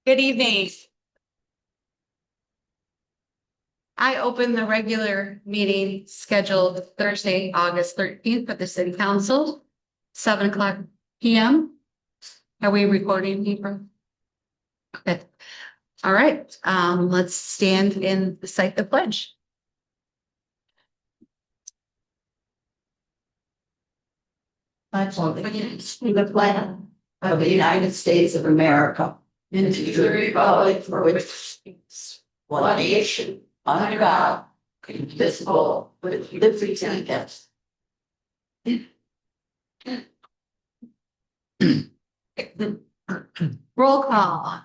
Good evening. I open the regular meeting scheduled Thursday, August 13th for the city council, 7 o'clock PM. Are we recording, April? Okay. All right, let's stand and recite the pledge. Pledge allegiance to the flag of the United States of America and to the republic for which it stands, one nation, under God, indivisible, with liberty and justice. Roll call.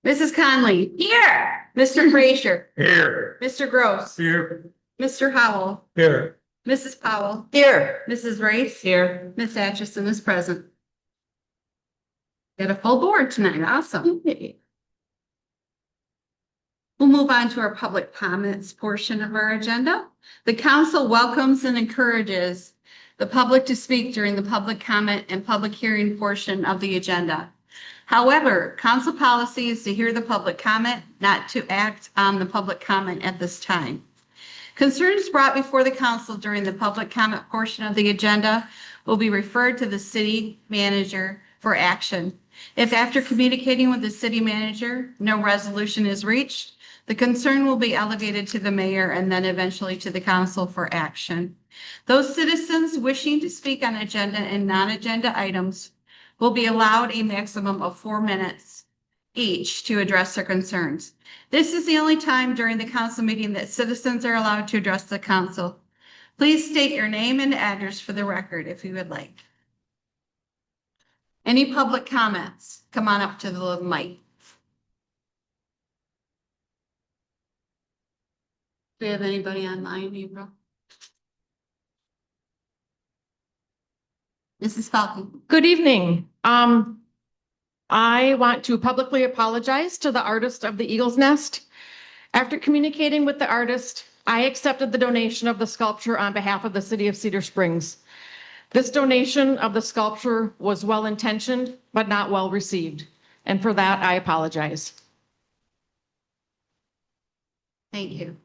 Mrs. Conley. Here. Mr. Frazier. Here. Mr. Gross. Here. Mr. Howell. Here. Mrs. Powell. Here. Mrs. Race. Here. Miss Atchison is present. Got a full board tonight. Awesome. We'll move on to our public comments portion of our agenda. The council welcomes and encourages the public to speak during the public comment and public hearing portion of the agenda. However, council policy is to hear the public comment, not to act on the public comment at this time. Concerns brought before the council during the public comment portion of the agenda will be referred to the city manager for action. If after communicating with the city manager, no resolution is reached, the concern will be elevated to the mayor and then eventually to the council for action. Those citizens wishing to speak on agenda and non-agenda items will be allowed a maximum of 4 minutes each to address their concerns. This is the only time during the council meeting that citizens are allowed to address the council. Please state your name and address for the record if you would like. Any public comments? Come on up to the mic. Do we have anybody online, April? Mrs. Falcon. Good evening. I want to publicly apologize to the artist of the Eagle's Nest. After communicating with the artist, I accepted the donation of the sculpture on behalf of the city of Cedar Springs. This donation of the sculpture was well-intentioned, but not well-received. And for that, I apologize. Thank you.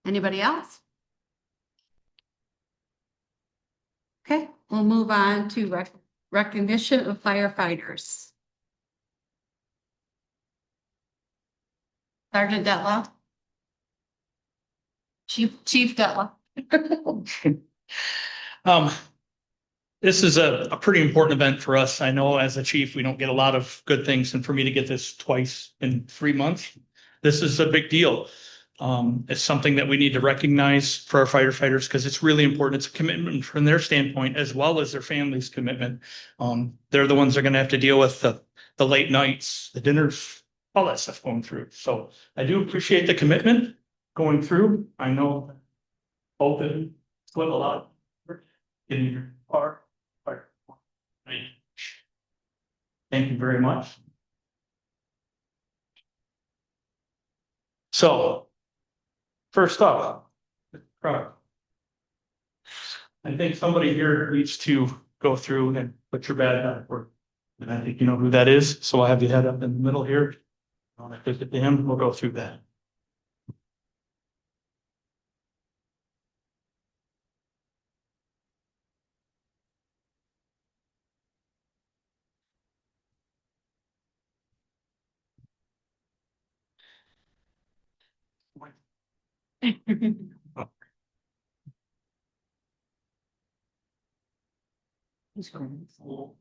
Anybody else? Okay, we'll move on to recognition of firefighters. Sergeant Detla. Chief Detla. This is a pretty important event for us. I know as a chief, we don't get a lot of good things, and for me to get this twice in 3 months, this is a big deal. It's something that we need to recognize for our firefighters because it's really important. It's a commitment from their standpoint as well as their family's commitment. They're the ones that are going to have to deal with the late nights, the dinners, all that stuff going through. So I do appreciate the commitment going through. I know both of you split a lot in your car. Thank you very much. So first up, I think somebody here needs to go through and put your badge on for, and I think you know who that is. So I'll have you head up in the middle here. I want to visit him. We'll go through that. He's going full.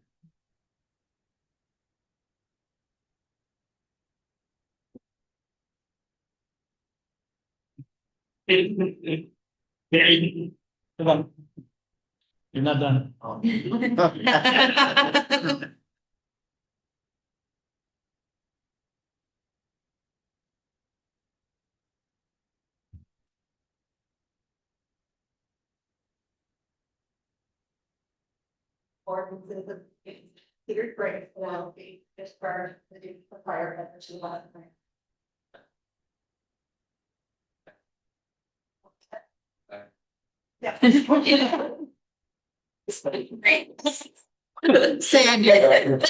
Come on. You're not done. Cedar Springs will be discharged to the fire at the last night. Yeah. Sandy.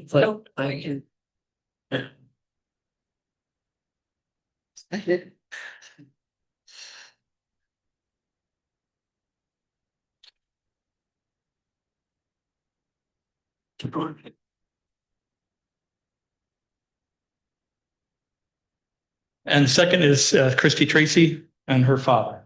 So, I can. And second is Christy Tracy and her father.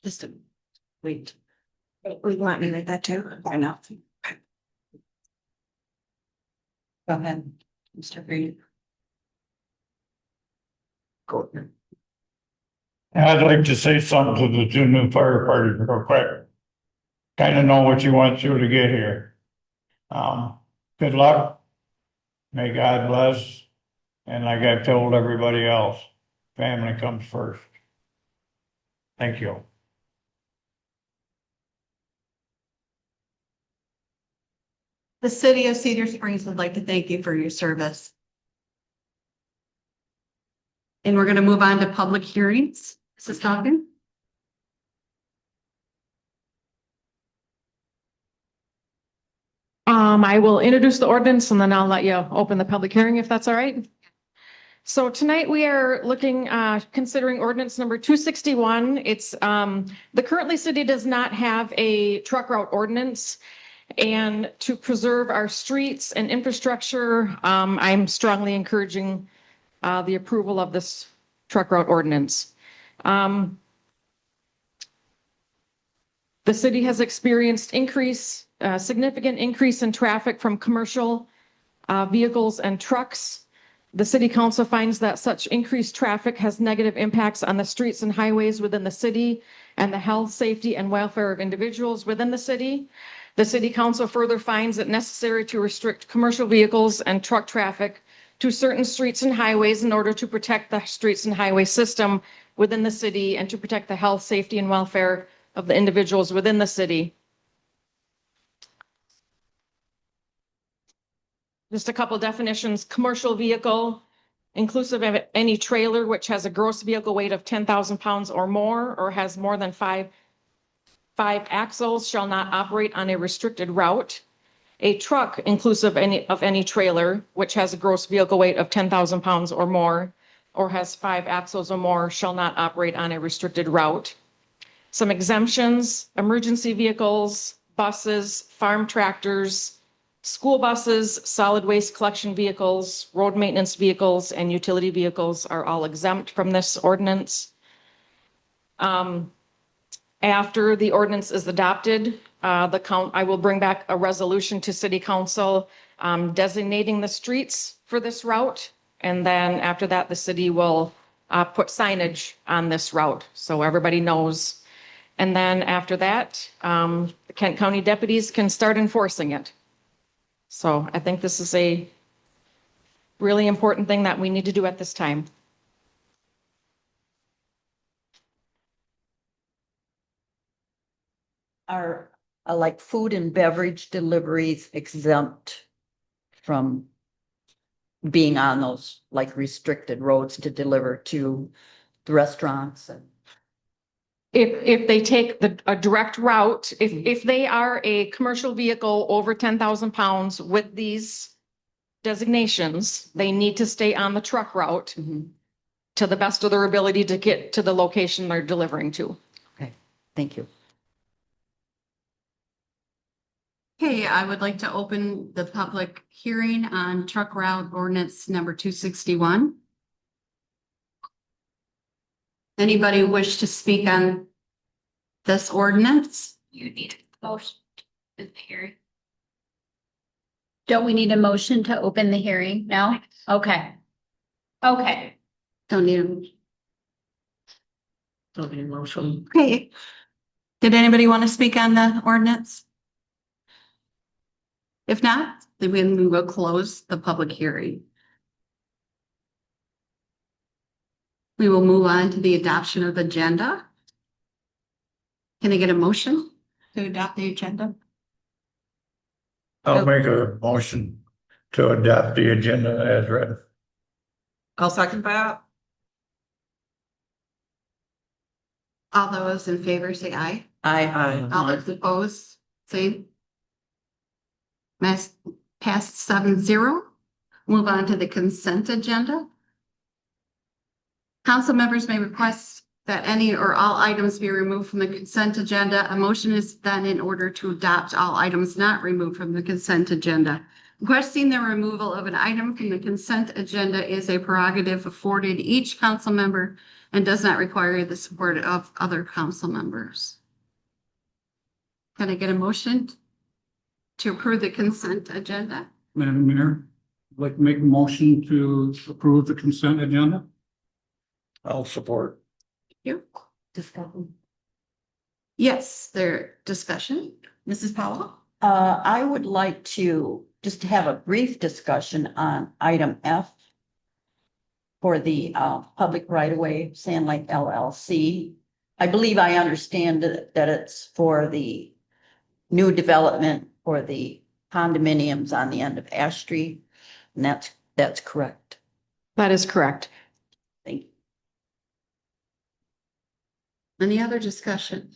Just a, wait. We want me to write that too, or no? Go ahead, Mr. Green. Go. I'd like to say something to the two new firefighters real quick. Kind of know what you went through to get here. Good luck. May God bless. And like I've told everybody else, family comes first. Thank you. The city of Cedar Springs would like to thank you for your service. And we're going to move on to public hearings. Mrs. Dawkins? I will introduce the ordinance and then I'll let you open the public hearing if that's all right. So tonight we are looking, considering ordinance number 261. It's, the currently city does not have a truck route ordinance. And to preserve our streets and infrastructure, I'm strongly encouraging the approval of this truck route ordinance. The city has experienced significant increase in traffic from commercial vehicles and trucks. The city council finds that such increased traffic has negative impacts on the streets and highways within the city and the health, safety, and welfare of individuals within the city. The city council further finds it necessary to restrict commercial vehicles and truck traffic to certain streets and highways in order to protect the streets and highway system within the city and to protect the health, safety, and welfare of the individuals within the city. Just a couple definitions: commercial vehicle, inclusive of any trailer which has a gross vehicle weight of 10,000 pounds or more, or has more than five axles, shall not operate on a restricted route. A truck inclusive of any trailer which has a gross vehicle weight of 10,000 pounds or more, or has 5 axles or more, shall not operate on a restricted route. Some exemptions: emergency vehicles, buses, farm tractors, school buses, solid waste collection vehicles, road maintenance vehicles, and utility vehicles are all exempt from this ordinance. After the ordinance is adopted, I will bring back a resolution to city council designating the streets for this route. And then after that, the city will put signage on this route so everybody knows. And then after that, the Kent County deputies can start enforcing it. So I think this is a really important thing that we need to do at this time. Are like food and beverage deliveries exempt from being on those like restricted roads to deliver to the restaurants? And If they take a direct route, if they are a commercial vehicle over 10,000 pounds with these designations, they need to stay on the truck route to the best of their ability to get to the location they're delivering to. Okay, thank you. Okay, I would like to open the public hearing on truck route ordinance number 261. Anybody wish to speak on this ordinance? You need a motion in the hearing. Don't we need a motion to open the hearing? No? Okay. Okay. Don't need a Don't need a motion. Okay. Did anybody want to speak on the ordinance? If not, then we will close the public hearing. We will move on to the adoption of the agenda. Can I get a motion to adopt the agenda? I'll make a motion to adopt the agenda as read. I'll second that. All those in favor say aye. Aye. All those opposed, say. Passed 7-0. Move on to the consent agenda. Council members may request that any or all items be removed from the consent agenda. A motion is done in order to adopt all items not removed from the consent agenda. Requesting the removal of an item from the consent agenda is a prerogative afforded each council member and does not require the support of other council members. Can I get a motion to approve the consent agenda? Madam Mayor, I'd like to make a motion to approve the consent agenda. I'll support. You? Discussion. Yes, there discussion. Mrs. Powell? I would like to just have a brief discussion on item F for the public right-of-way, Sand Lake LLC. I believe I understand that it's for the new development for the condominiums on the end of Ash Street. And that's correct. That is correct. Thank you. Any other discussion?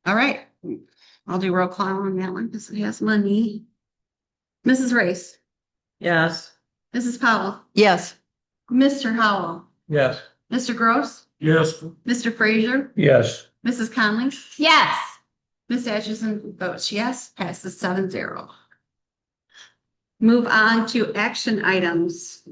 All right, I'll do roll call on that one because it has money. Mrs. Race, Yes. Mrs. Powell, Yes. Mr. Howell, Yes. Mr. Gross, Yes. Mr. Frazier, Yes. Mrs. Conley, Yes. Ms. Atchison votes yes, passes 7-0. Move on to action items.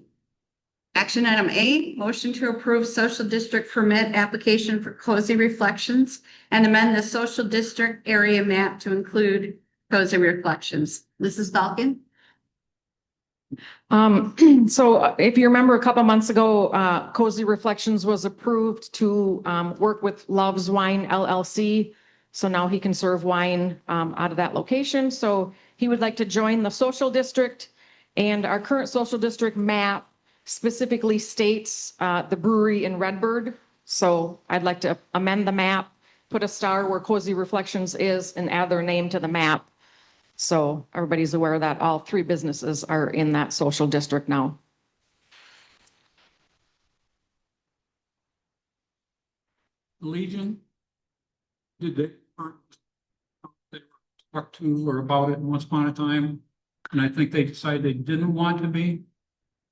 Action item A, motion to approve social district permit application for Cozy Reflections and amend the social district area map to include Cozy Reflections. Mrs. Falcon? So if you remember a couple months ago, Cozy Reflections was approved to work with Love's Wine LLC. So now he can serve wine out of that location. So he would like to join the social district, and our current social district map specifically states the brewery in Redbird. So I'd like to amend the map, put a star where Cozy Reflections is, and add their name to the map. So everybody's aware that all three businesses are in that social district now. Legion. Did they talk to or about it once upon a time? And I think they decided they didn't want to be.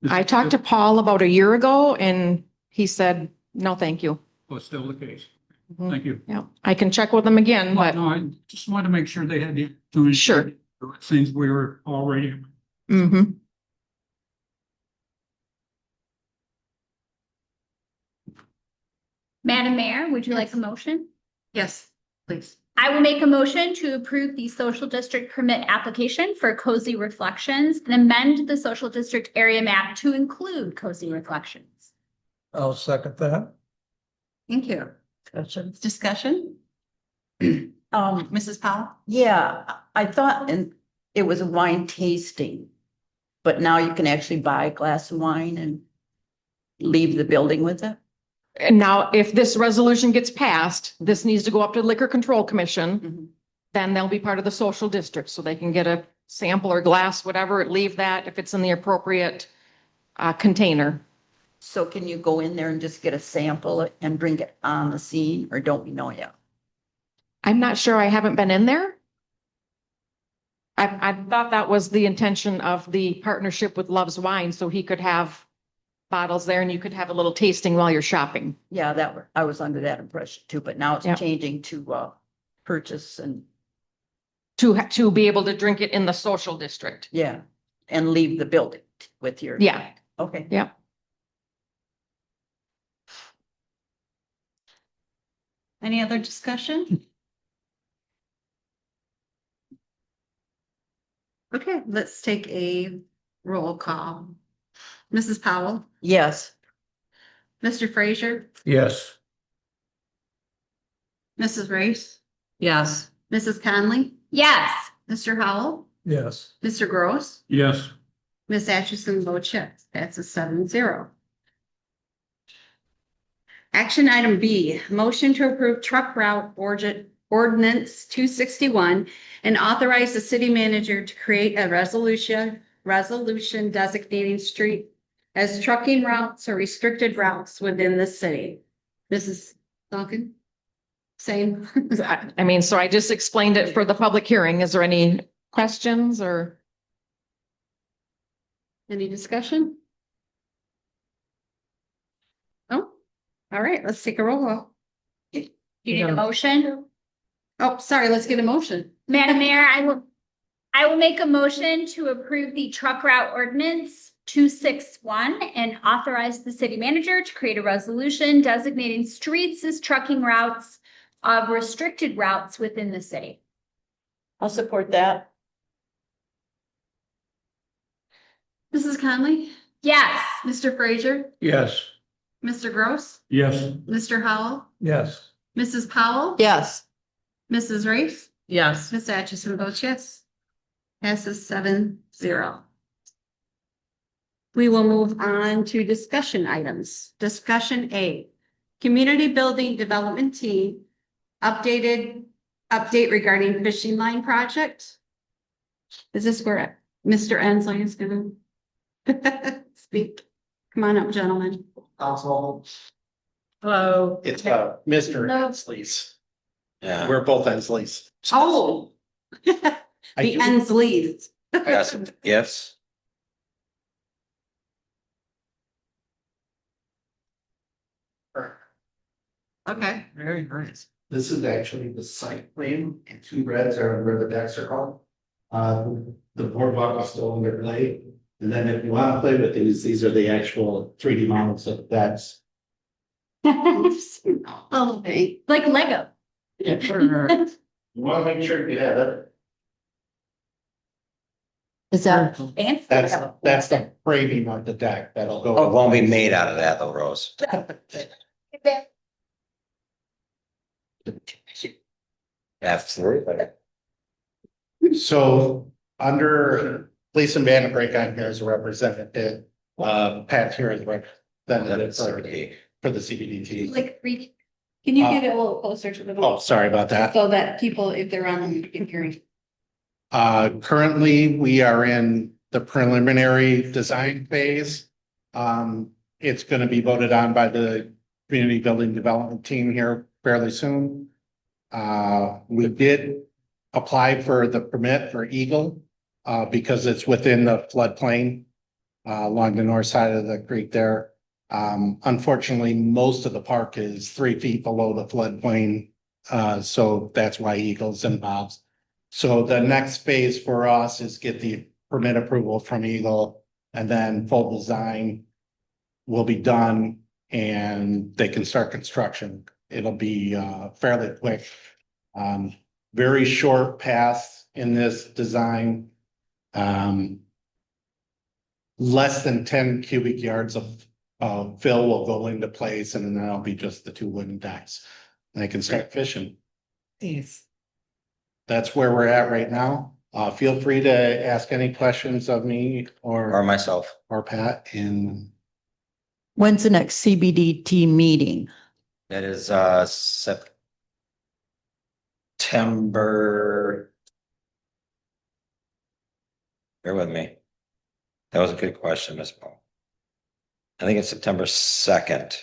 I talked to Paul about a year ago and he said, no, thank you. Was still the case. Mhm. Thank you. Yeah, I can check with them again, Well, but no, I just wanted to make sure they had the opportunity. Sure. It seems we were already. mhm. Madam Mayor, would you like a motion? Yes, please. I will make a motion to approve the social district permit application for Cozy Reflections and amend the social district area map to include Cozy Reflections. I'll second that. Thank you. Discussion? Mrs. Powell? Yeah, I thought it was a wine tasting, but now you can actually buy a glass of wine and leave the building with it. And now if this resolution gets passed, this needs to go up to the Liquor Control Commission. Then they'll be part of the social district, so they can get a sample or glass, whatever, leave that if it's in the appropriate container. So can you go in there and just get a sample and drink it on the scene, or don't we know yet? I'm not sure, I haven't been in there. I thought that was the intention of the partnership with Love's Wine, so he could have bottles there and you could have a little tasting while you're shopping. Yeah, I was under that impression too, but now Yeah. it's changing to, purchase and, To be able to drink it in the social district. yeah, and leave the building with your. Yeah. Okay. Yeah. Any other discussion? Okay, let's take a roll call. Mrs. Powell, Yes. Mr. Frazier, Yes. Mrs. Race, Yes. Mrs. Conley, Yes. Mr. Howell, Yes. Mr. Gross, Yes. Ms. Atchison votes yes. That's a 7-0. Action item B, motion to approve truck route ordinance 261 and authorize the city manager to create a resolution designating street as trucking routes or restricted routes within the city. Mrs. Duncan? Same. I mean, so I just explained it for the public hearing. Is there any questions or? Any discussion? Oh, all right, let's take a roll call. Do you need a motion? Oh, sorry, let's get a motion. Madam Mayor, I will make a motion to approve the truck route ordinance 261 and authorize the city manager to create a resolution designating streets as trucking routes of restricted routes within the city. I'll support that. Mrs. Conley, Yes. Mr. Frazier, Yes. Mr. Gross, Yes. Mr. Howell, Yes. Mrs. Powell. Yes. Mrs. Race, Yes. Ms. Atchison votes yes. Passes 7-0. We will move on to discussion items. Discussion A, Community Building Development Team, update regarding fishing line project. Is this where Mr. Ensley is gonna speak? Come on up, gentlemen. Council, Hello. it's Mr. No. Ensleys. Yeah, we're both Ensleys. Oh. I The do- Ensleys. Yes, yes. Okay. Very nice. This is actually the site plan, and two reds are where the decks are called. The boardwalk is still underlay, and then if you want to play with these are the actual 3D models of the decks. Oh, okay. Like Lego. Yeah, sure. You want to make sure you have it. Is that? Fancy. That's the framing of the deck that'll go. Oh, it won't be made out of that though, Rose. Absolutely. So under Lisa Vandenbrink, I'm here as a representative, Pat here as a representative for the CBDT. Like, can you get it a little closer to the? Oh, sorry about that. So that people, if they're on, the can hear you. Currently, we are in the preliminary design phase. It's gonna be voted on by the community building development team here fairly soon. We did apply for the permit for Eagle, because it's within the floodplain, along the north side of the creek there. Unfortunately, most of the park is 3 feet below the floodplain, so that's why Eagle's involved. So the next phase for us is get the permit approval from Eagle, and then full design will be done and they can start construction. It'll be fairly quick. Very short path in this design. Less than 10 cubic yards of fill will go into place, and then that'll be just the 2 wooden decks. And they can start fishing. Yes. That's where we're at right now. Feel free to ask any questions of me Or or myself. Pat in. When's the next CBDT meeting? That is September. Bear with me. That was a good question, Ms. Paul. I think it's September 2nd.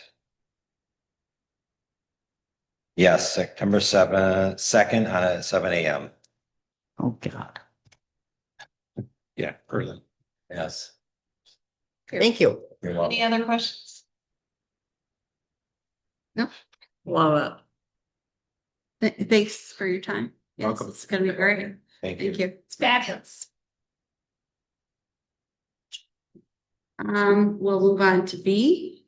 Yes, September 2nd at 7 a.m. Oh, God. Yeah, early. Yes. Thank you. You're welcome. Any other questions? No? Love Thanks for your time. Yes, Welcome. it's gonna be great. Thank you. Thank you. It's fabulous. We'll move on to B.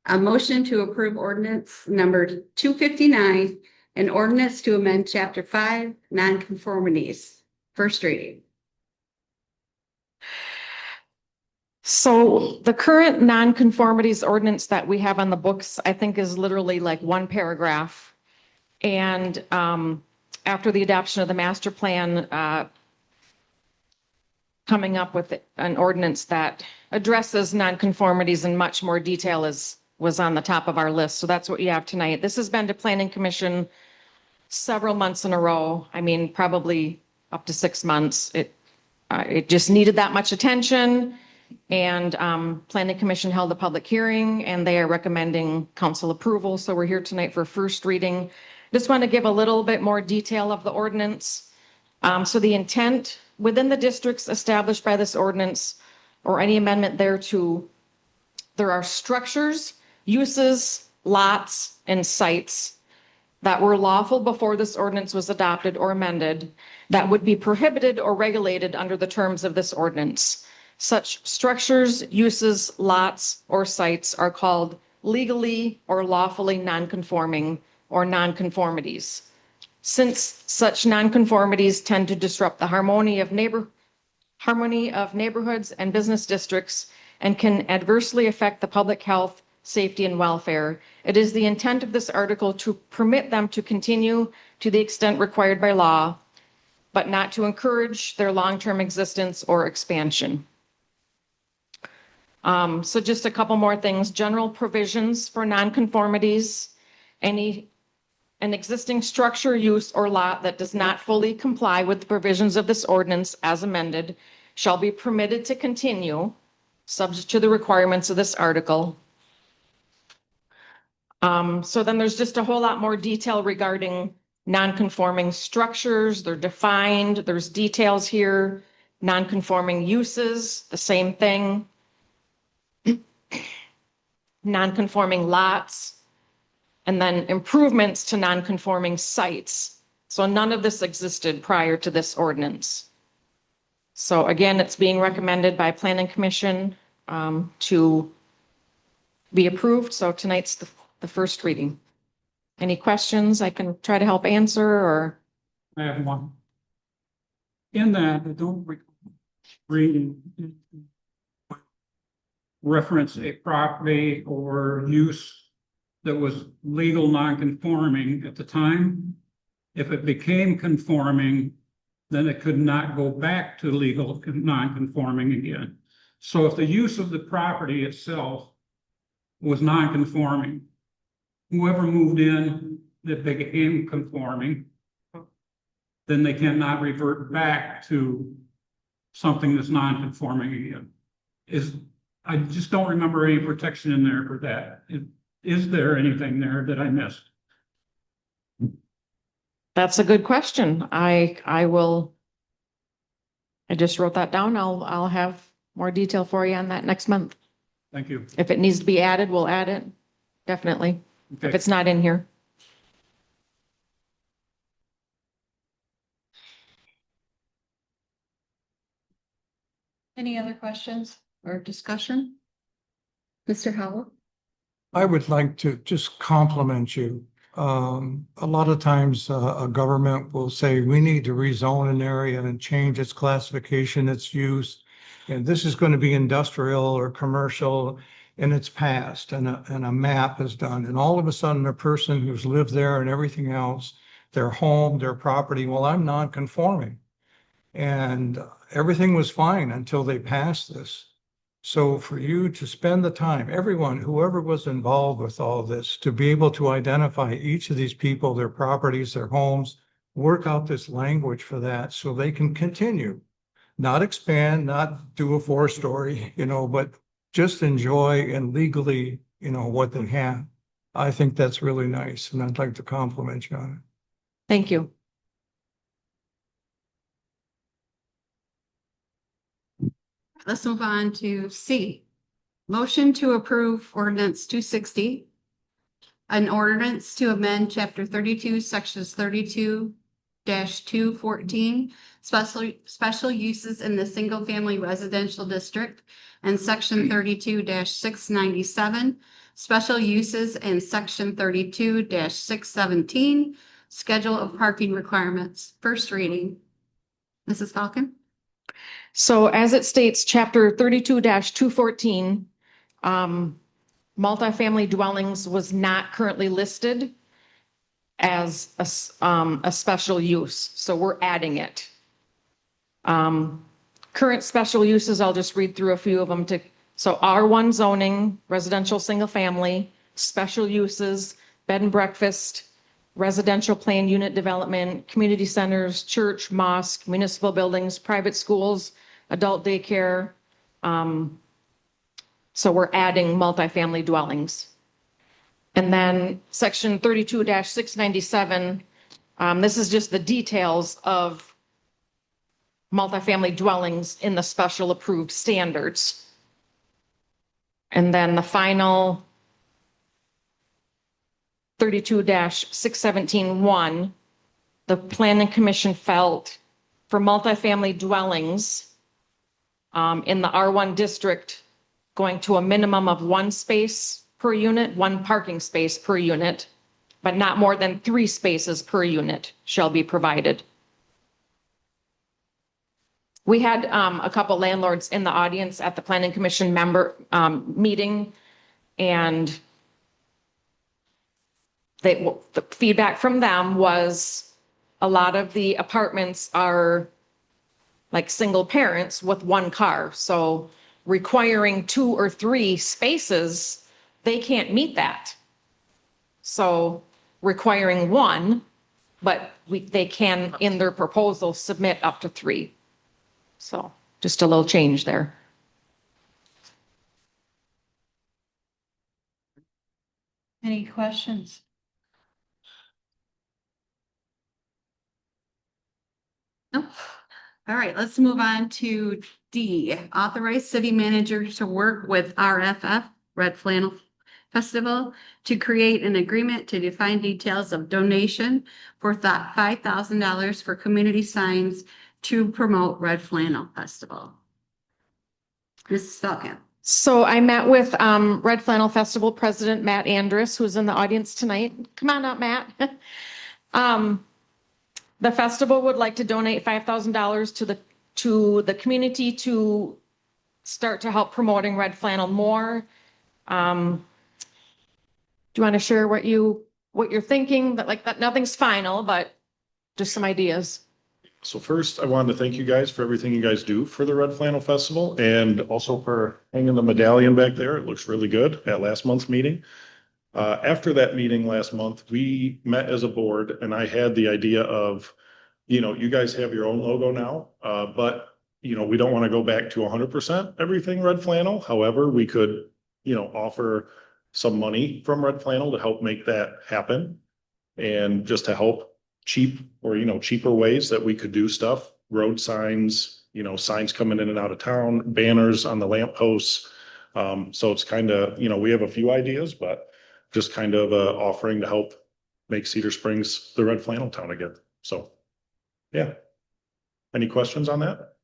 A motion to approve ordinance number 259, an ordinance to amend chapter 5, nonconformities. First reading. So the current nonconformities ordinance that we have on the books, I think is literally like one paragraph. And after the adoption of the master plan, coming up with an ordinance that addresses nonconformities in much more detail was on the top of our list. So that's what you have tonight. This has been to Planning Commission several months in a row. I mean, probably up to 6 months. It just needed that much attention. And Planning Commission held a public hearing and they are recommending council approval. So we're here tonight for first reading. Just want to give a little bit more detail of the ordinance. So the intent within the districts established by this ordinance or any amendment thereto, there are structures, uses, lots, and sites that were lawful before this ordinance was adopted or amended that would be prohibited or regulated under the terms of this ordinance. Such structures, uses, lots, or sites are called legally or lawfully nonconforming or nonconformities. Since such nonconformities tend to disrupt the harmony of neighborhoods and business districts and can adversely affect the public health, safety, and welfare, it is the intent of this article to permit them to continue to the extent required by law, but not to encourage their long-term existence or expansion. So just a couple more things. General provisions for nonconformities. An existing structure, use, or lot that does not fully comply with the provisions of this ordinance as amended shall be permitted to continue, subject to the requirements of this article. So then there's just a whole lot more detail regarding nonconforming structures. They're defined. There's details here. Nonconforming uses, the same thing. Nonconforming lots, and then improvements to nonconforming sites. So none of this existed prior to this ordinance. So again, it's being recommended by Planning Commission to be approved. So tonight's the first reading. Any questions I can try to help answer or? I have one. In that, I don't reading reference a property or use that was legal non-conforming at the time. If it became conforming, then it could not go back to legal non-conforming again. So if the use of the property itself was non-conforming, whoever moved in that became conforming, then they cannot revert back to something that's non-conforming again. I just don't remember any protection in there for that. Is there anything there that I missed? That's a good question. I just wrote that down. I'll have more detail for you on that next month. Thank you. If it needs to be added, we'll add it. Definitely. If Okay. it's not in here. Any other questions or discussion? Mr. Howell? I would like to just compliment you. A lot of times a government will say, we need to rezone an area and change its classification, its use. And this is going to be industrial or commercial, and it's passed and a map is done. And all of a sudden, a person who's lived there and everything else, their home, their property, well, I'm non-conforming. And everything was fine until they passed this. So for you to spend the time, everyone, whoever was involved with all this, to be able to identify each of these people, their properties, their homes, work out this language for that so they can continue, not expand, not do a 4-story, but just enjoy and legally, what they have. I think that's really nice. And I'd like to compliment you on it. Thank you. Let's move on to C. Motion to approve ordinance 260. An ordinance to amend chapter 32, sections 32-214, special uses in the single-family residential district, and section 32-697, special uses, and section 32-617, schedule of parking requirements. First reading. Mrs. Falcon? So as it states, chapter 32-214, multifamily dwellings was not currently listed as a special use, so we're adding it. Current special uses, I'll just read through a few of them so R1 zoning, residential single family, special uses, bed and breakfast, residential plan unit development, community centers, church, mosque, municipal buildings, private schools, adult daycare. So we're adding multifamily dwellings. And then section 32-697, this is just the details of multifamily dwellings in the special approved standards. And then the final 32-617-1, the Planning Commission felt for multifamily dwellings in the R1 district, going to a minimum of 1 space per unit, 1 parking space per unit, but not more than 3 spaces per unit shall be provided. We had a couple landlords in the audience at the Planning Commission member meeting, and the feedback from them was a lot of the apartments are like single parents with 1 car. So requiring 2 or 3 spaces, they can't meet that. So requiring 1, but they can, in their proposal, submit up to 3. So just a little change there. Any questions? No? All right, let's move on to D. Authorize city manager to work with RFF, Red Flannel Festival, to create an agreement to define details of donation for $5,000 for community signs to promote Red Flannel Festival. Mrs. Falcon. So I met with Red Flannel Festival President Matt Andrus, who's in the audience tonight. Come on up, Matt. The festival would like to donate $5,000 to the community to start to help promoting Red Flannel more. Do you want to share what you're thinking? That nothing's final, but just some ideas. So first, I wanted to thank you guys for everything you guys do for the Red Flannel Festival and also for hanging the medallion back there. It looks really good at last month's meeting. After that meeting last month, we met as a board and I had the idea of, you guys have your own logo now, but we don't want to go back to 100% everything Red Flannel. However, we could, offer some money from Red Flannel to help make that happen and just to help cheaper ways that we could do stuff, road signs, signs coming in and out of town, banners on the lamp posts. So it's kind of, we have a few ideas, but just kind of offering to help make Cedar Springs the Red Flannel town again. So, yeah. Any questions on that?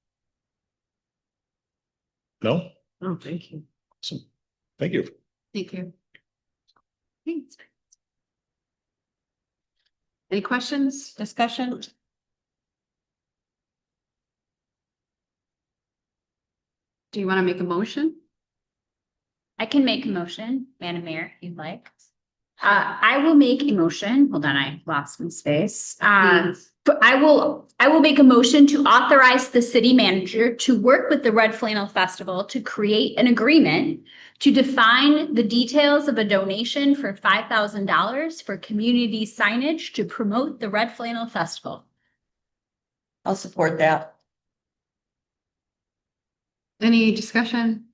No? Oh, thank you. Awesome. Thank you. Thank you. Thanks. Any questions, discussion? Do you want to make a motion? I can make a motion, Madam Mayor, if you'd like. I will make a motion. Hold on, I lost my space. But I will make a motion to authorize the city manager to work with the Red Flannel Festival to create an agreement to define the details of a donation for $5,000 for community signage to promote the Red Flannel Festival. I'll support that. Any discussion?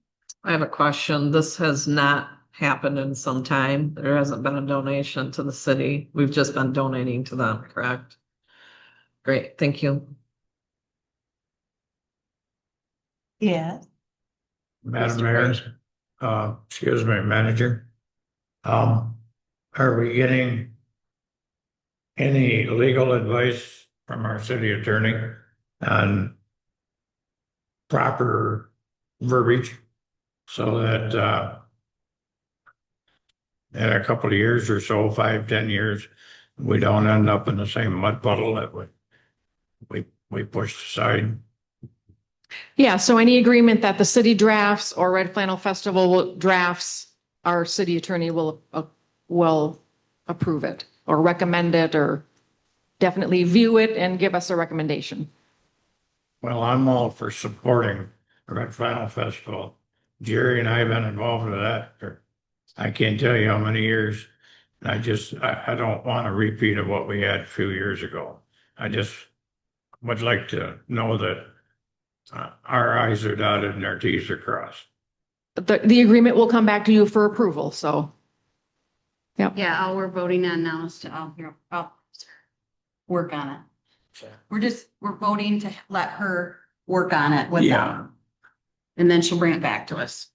I have a question. This has not happened in some time. There hasn't been a donation to the city. We've just been donating to them, correct? Great, thank you. Yeah. Madam Mayor, excuse me, manager. Are we getting any legal advice from our city attorney on proper verbiage so that, in a couple of years or so, 5, 10 years, we don't end up in the same mud puddle that we pushed aside? Yeah, so any agreement that the city drafts or Red Flannel Festival drafts, our city attorney will approve it or recommend it or definitely view it and give us a recommendation. Well, I'm all for supporting the Red Flannel Festival. Jerry and I have been involved with that for, I can't tell you how many years. I don't want a repeat of what we had a few years ago. I just would like to know that our I's are dotted and our T's are crossed. The agreement will come back to you for approval, so. Yeah, all we're voting on now is to, work on it. We're voting to let her work on it with them. And then she'll bring it back to us.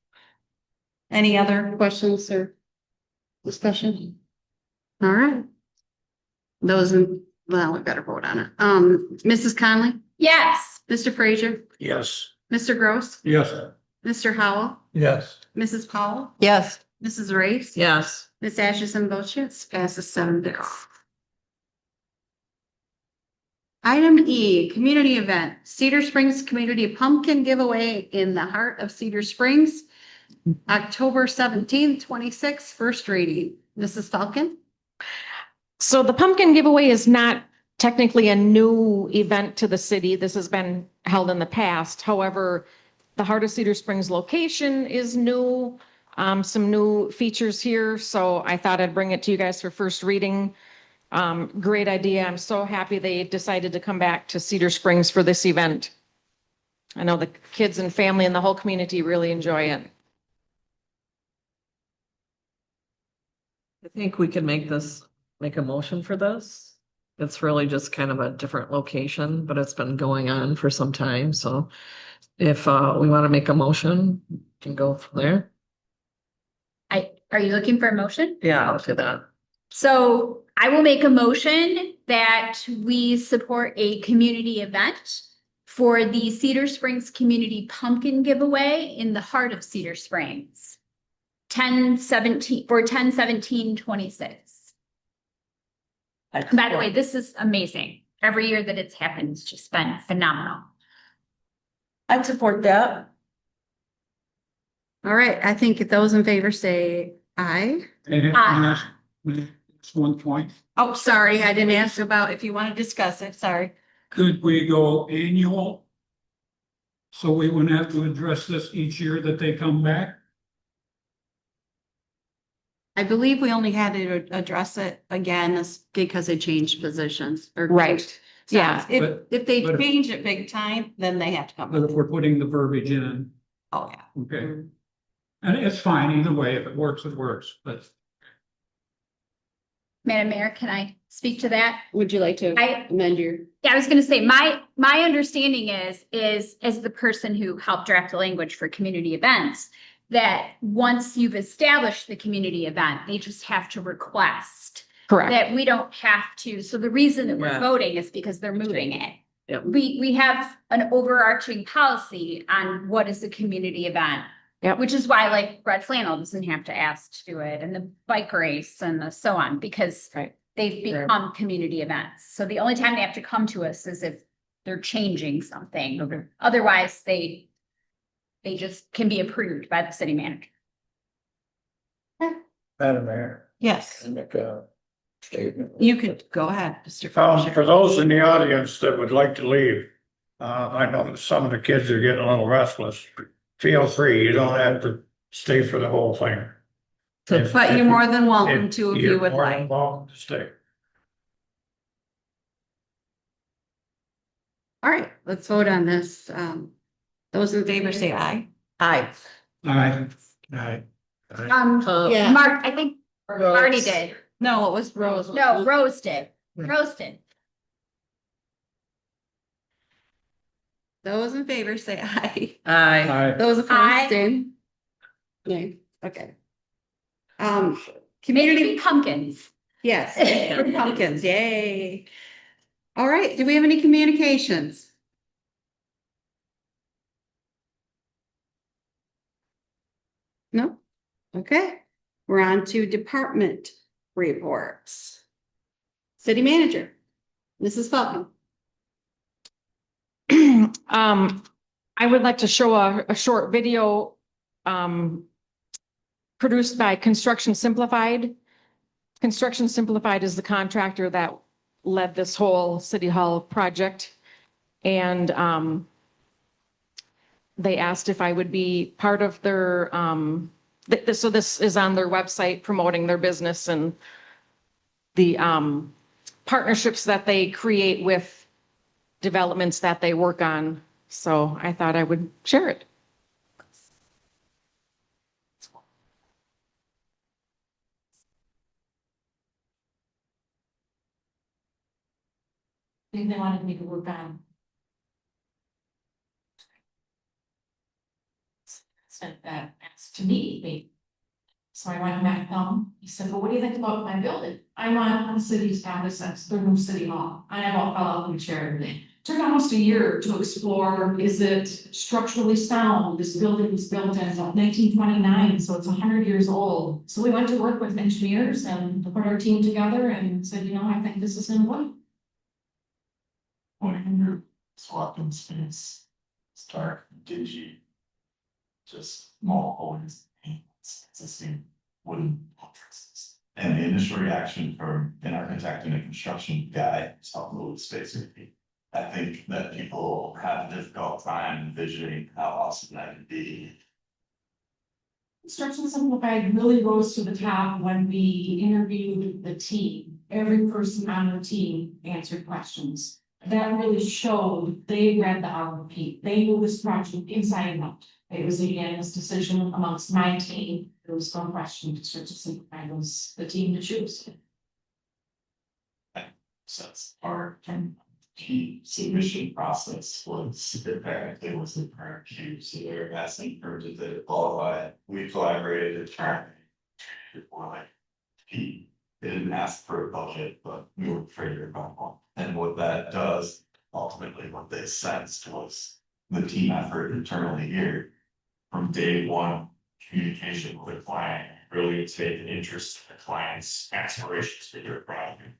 Any other questions or discussion? All right. Well, we better vote on it. Mrs. Conley, Yes. Mr. Frazier, Yes. Mr. Gross, Yes. Mr. Howell, Yes. Mrs. Powell, Yes. Mrs. Race. Yes. Ms. Asherson votes yes, passes 7-0. Item E, community event, Cedar Springs Community Pumpkin Giveaway in the heart of Cedar Springs, October 17th, 26th, first reading. Mrs. Falcon? So the pumpkin giveaway is not technically a new event to the city. This has been held in the past. However, the Heart of Cedar Springs location is new, some new features here. So I thought I'd bring it to you guys for first reading. Great idea. I'm so happy they decided to come back to Cedar Springs for this event. I know the kids and family and the whole community really enjoy it. I think we can make a motion for this. It's really just kind of a different location, but it's been going on for some time. So if we want to make a motion, we can go from there. Are you looking for a motion? Yeah, I'll do that. So I will make a motion that we support a community event for the Cedar Springs Community Pumpkin Giveaway in the heart of Cedar Springs. 10/17/26. By the way, this is amazing. Every year that it's happened, it's just been phenomenal. I'd support that. All right, I think those in favor say aye. It's 1 point. Oh, sorry, I didn't ask about if you want to discuss it, sorry. Could we go annual? So we wouldn't have to address this each year that they come back? I believe we only had to address it again because they changed positions or. Right. changed Yeah. sides. If they but- change it big time, then they have to come. But if we're putting the verbiage in, Oh, yeah. okay. And it's fine either way. If it works, it works, but Madam Mayor, can I speak to that? Would you like to I- amend your? Yeah, I was gonna say, my understanding is as the person who helped draft the language for community events, that once you've established the community event, they just have to request Correct. that we don't have to. So the reason that we're Yeah. voting is because they're moving it. Yep. We have an overarching policy on what is a community event. Yep. Which is why like Red Flannel doesn't have to ask to do it and the bike race and the so on, because Right. they've Sure. become community events. So the only time they have to come to us is if they're changing something. Okay. Otherwise, they just can be approved by the city manager. Madam Mayor, Yes, make a statement. you could go ahead, Mr. Frazier. For those in the audience that would like to leave, I know some of the kids are getting a little restless. Feel free, you don't have to stay for the whole thing. But you're more than welcome to if you You're would more than like. welcome to stay. All right, let's vote on this. Those in favor say aye. Aye. I, Right. Yeah. Mark, I think Marty did. No, it was Rose. No, Rose did. Rose did. Those in favor say aye. Aye. I, Those Aye. opposed, same. Okay, okay. Maybe Community, pumpkins. yes, pumpkins, yay. All right, do we have any communications? No? Okay, we're on to department reports. City manager, Mrs. Falcon. I would like to show a short video produced by Construction Simplified. Construction Simplified is the contractor that led this whole City Hall project. And they asked if I would be part of their, so this is on their website promoting their business and the partnerships that they create with developments that they work on. So I thought I would share it. They wanted me to work on. Sent that asked to me. So I went and met him. He said, well, what do you think about my building? I'm on the city's campus, that's their new city hall. I fell out of the chair. Took almost a year to explore, is it structurally sound? This building was built in 1929, so it's 100 years old. So we went to work with engineers and put our team together and said, you know, I think this is in what? 100 swapping space, it's dark, dingy, just small holes, existing wooden entrances. And the initial reaction from an architect and a construction guy is how cool the space would be. I think that people have a difficult time envisioning how awesome that would be. Construction Simplified really rose to the top when we interviewed the team. Every person on the team answered questions. That really showed they read the RFP. They knew this project inside and out. It was a unanimous decision amongst my team. There was no question. Construction Simplified was the team to choose. So it's our the submission process was apparently was the current queue, so they're asking for to qualify. We collaborated he didn't ask for a budget, but we were afraid about one. And what that does, ultimately what they sensed was the team effort internally here from day one, communication with the client, really take an interest in the client's aspirations for your project.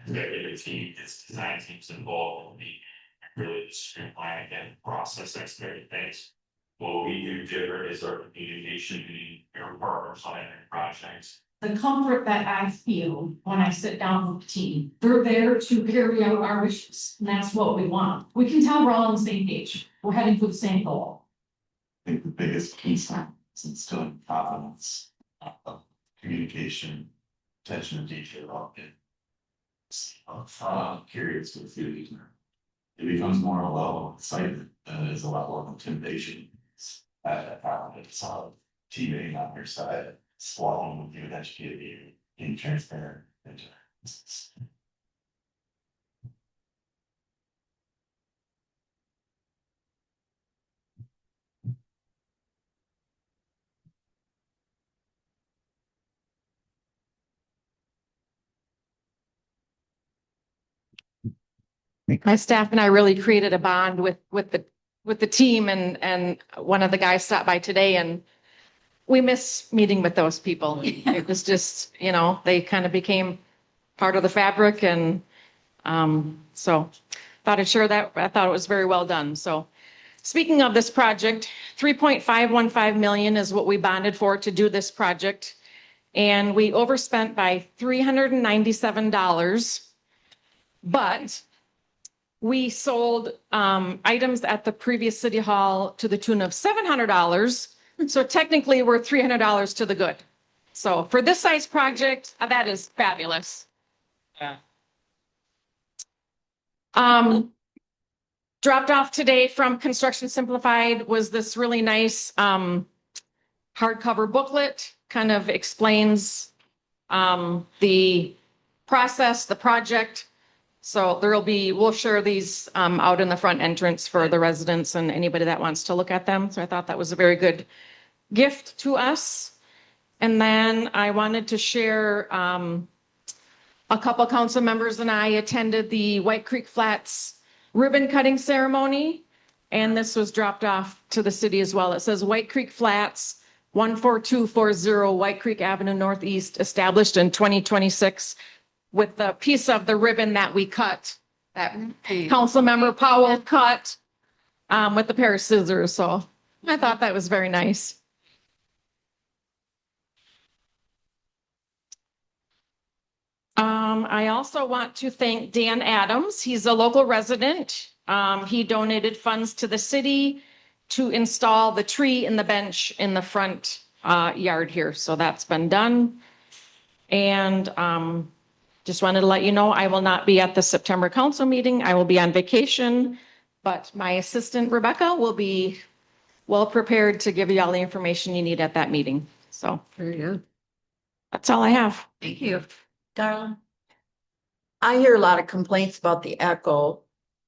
Executive team, its design teams involved in the really streamline and process expert things. What we do different is our communication to your partners on every project. The comfort that I feel when I sit down with the team, they're there to carry out our wishes, and that's what we want. We can tell we're all on the same page. We're heading for the same goal. I think the biggest piece is instilling confidence, communication, attention to detail, and periods to the future. It becomes more a level of excitement than it is a level of intimidation. It's a teammate on your side, swallowing with you and educating you, being transparent. My staff and I really created a bond with the team, and one of the guys stopped by today, and we miss meeting with those people. It was just, you know, they kind of became part of the fabric, and so thought I'd share that. I thought it was very well done. So speaking of this project, 3.515 million is what we bonded for to do this project, and we overspent by $397, but we sold items at the previous city hall to the tune of $700. So technically we're $300 to the good. So for this size project, that is fabulous. Yeah. Dropped off today from Construction Simplified was this really nice hardcover booklet, kind of explains the process, the project. So we'll share these out in the front entrance for the residents and anybody that wants to look at them. So I thought that was a very good gift to us. And then I wanted to share, a couple council members and I attended the White Creek Flats ribbon cutting ceremony. And this was dropped off to the city as well. It says White Creek Flats, 14240 White Creek Avenue Northeast, established in 2026 with the piece of the ribbon that we cut, that Councilmember Powell cut with a pair of scissors. So I thought that was very nice. I also want to thank Dan Adams. He's a local resident. He donated funds to the city to install the tree and the bench in the front yard here. So that's been done. And just wanted to let you know, I will not be at the September council meeting. I will be on vacation, but my assistant Rebecca will be well prepared to give you all the information you need at that meeting. So Very good. that's all I have. Thank you. Darla? I hear a lot of complaints about the echo.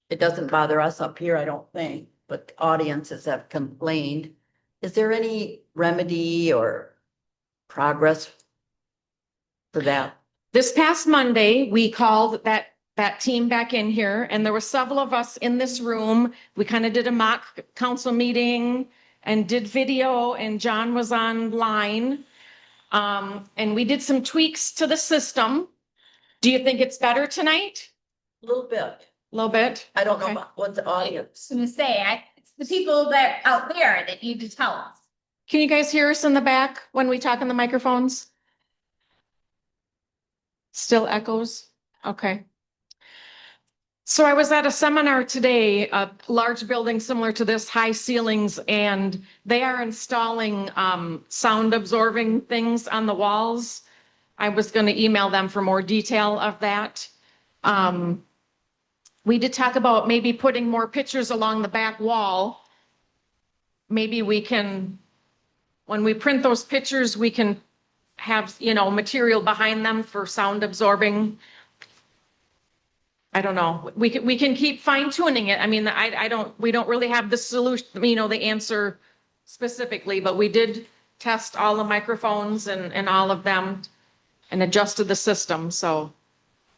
It doesn't bother us up here, I don't think, but audiences have complained. Is there any remedy or progress for that? This past Monday, we called that team back in here, and there were several of us in this room. We kind of did a mock council meeting and did video, and John was online. And we did some tweaks to the system. Do you think it's better tonight? A little bit. A little bit? I don't know Okay. about what the audience. I was gonna say, it's the people that out there that need to tell us. Can you guys hear us in the back when we talk in the microphones? Still echoes? Okay. So I was at a seminar today, a large building similar to this, high ceilings, and they are installing sound absorbing things on the walls. I was going to email them for more detail of that. We did talk about maybe putting more pictures along the back wall. Maybe we can, when we print those pictures, we can have, material behind them for sound absorbing. I don't know. We can keep fine tuning it. I mean, we don't really have the solution, the answer specifically, but we did test all the microphones and all of them and adjusted the system. So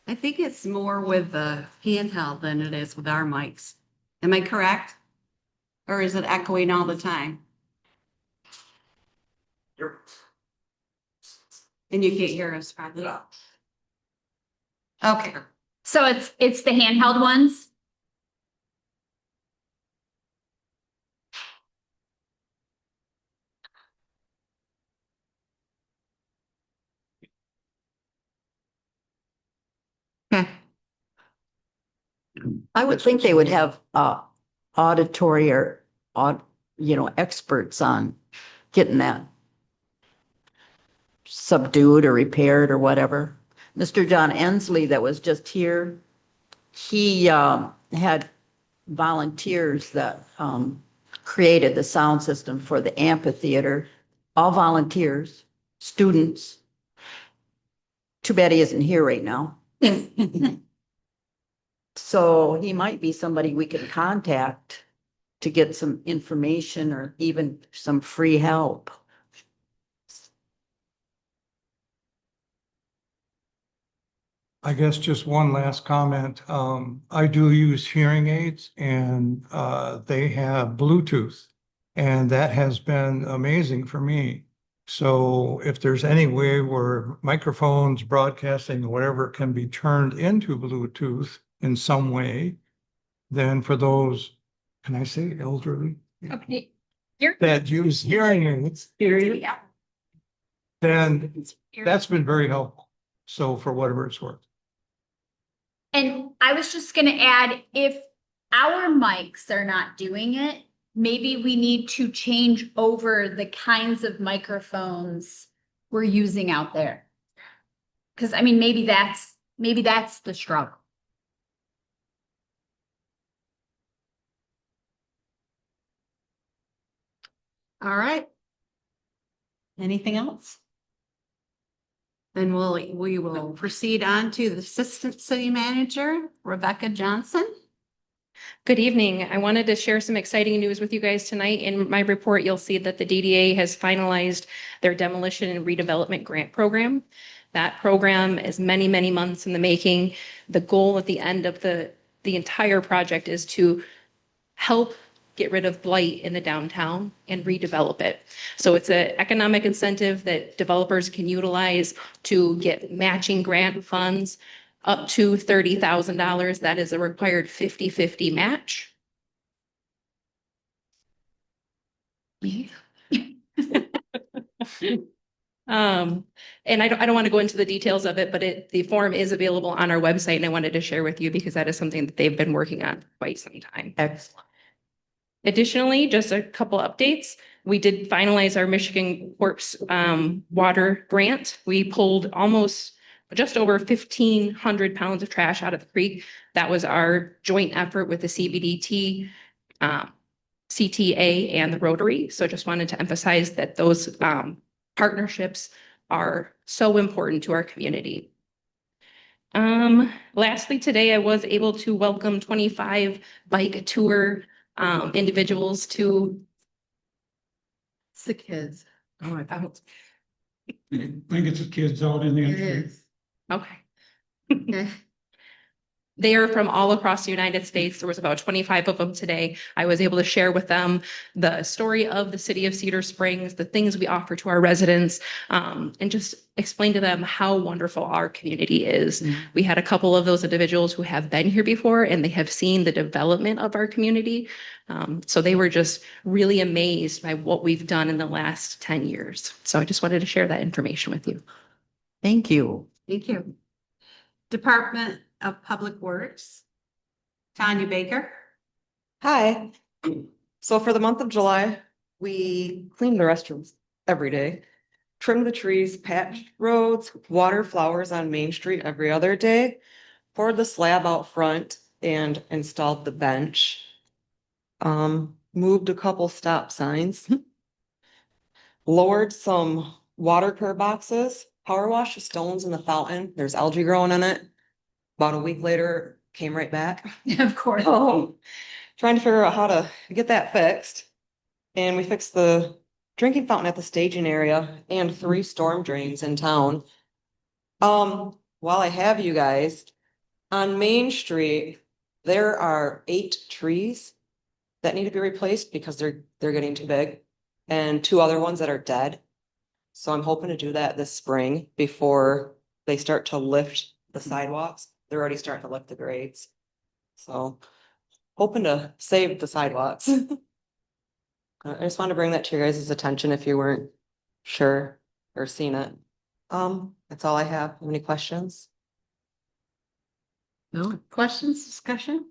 I think it's more with the handheld than it is with our mics. Am I correct? Or is it echoing all the time? And you can't hear us probably. Okay. So it's the handheld ones. Okay. I would think they would have auditory or experts on getting that subdued or repaired or whatever. Mr. John Ensley that was just here, he had volunteers that created the sound system for the amphitheater, all volunteers, students. Too bad he isn't here right now. So he might be somebody we could contact to get some information or even some free help. I guess just one last comment. I do use hearing aids and they have Bluetooth, and that has been amazing for me. So if there's any way where microphones, broadcasting, whatever can be turned into Bluetooth in some way, then for those, can I say elderly, Okay. that use hearing aids, Yeah. then that's been very helpful. So for whatever it's worth. And I was just gonna add, if our mics are not doing it, maybe we need to change over the kinds of microphones we're using out there. Cause I mean, maybe that's the struggle. All right. Anything else? Then we will proceed on to the Assistant City Manager, Rebecca Johnson. Good evening. I wanted to share some exciting news with you guys tonight. In my report, you'll see that the DDA has finalized their demolition and redevelopment grant program. That program is many, many months in the making. The goal at the end of the entire project is to help get rid of blight in the downtown and redevelop it. So it's an economic incentive that developers can utilize to get matching grant funds up to $30,000. That is a required 50-50 match. And I don't want to go into the details of it, but the form is available on our website, and I wanted to share with you because that is something that they've been working on for quite some time. Excellent. Additionally, just a couple updates. We did finalize our Michigan Corpse water grant. We pulled just over 1,500 pounds of trash out of the creek. That was our joint effort with the CBDT, CTA, and the Rotary. So just wanted to emphasize that those partnerships are so important to our community. Lastly, today I was able to welcome 25 bike tour individuals to. It's the kids. Oh, I think it's the kids out in the It entry. is. Okay. Okay. They are from all across the United States. There was about 25 of them today. I was able to share with them the story of the city of Cedar Springs, the things we offer to our residents, and just explain to them how wonderful our community is. We had a couple of those individuals who have been here before and they have seen the development of our community. So they were just really amazed by what we've done in the last 10 years. So I just wanted to share that information with you. Thank you. Thank you. Department of Public Works, Tanya Baker. Hi. So for the month of July, we cleaned the restrooms every day, trimmed the trees, patched roads, watered flowers on Main Street every other day, poured the slab out front and installed the bench. Moved a couple stop signs. Lowered some water curb boxes, power washed the stones in the fountain. There's algae growing in it. About a week later, came right back. Of course. Trying to figure out how to get that fixed. And we fixed the drinking fountain at the staging area and 3 storm drains in town. While I have you guys, on Main Street, there are 8 trees that need to be replaced because they're getting too big, and 2 other ones that are dead. So I'm hoping to do that this spring before they start to lift the sidewalks. They're already starting to lift the grades. So hoping to save the sidewalks. I just wanted to bring that to your guys' attention if you weren't sure or seen it. That's all I have. Any questions? No questions, discussion?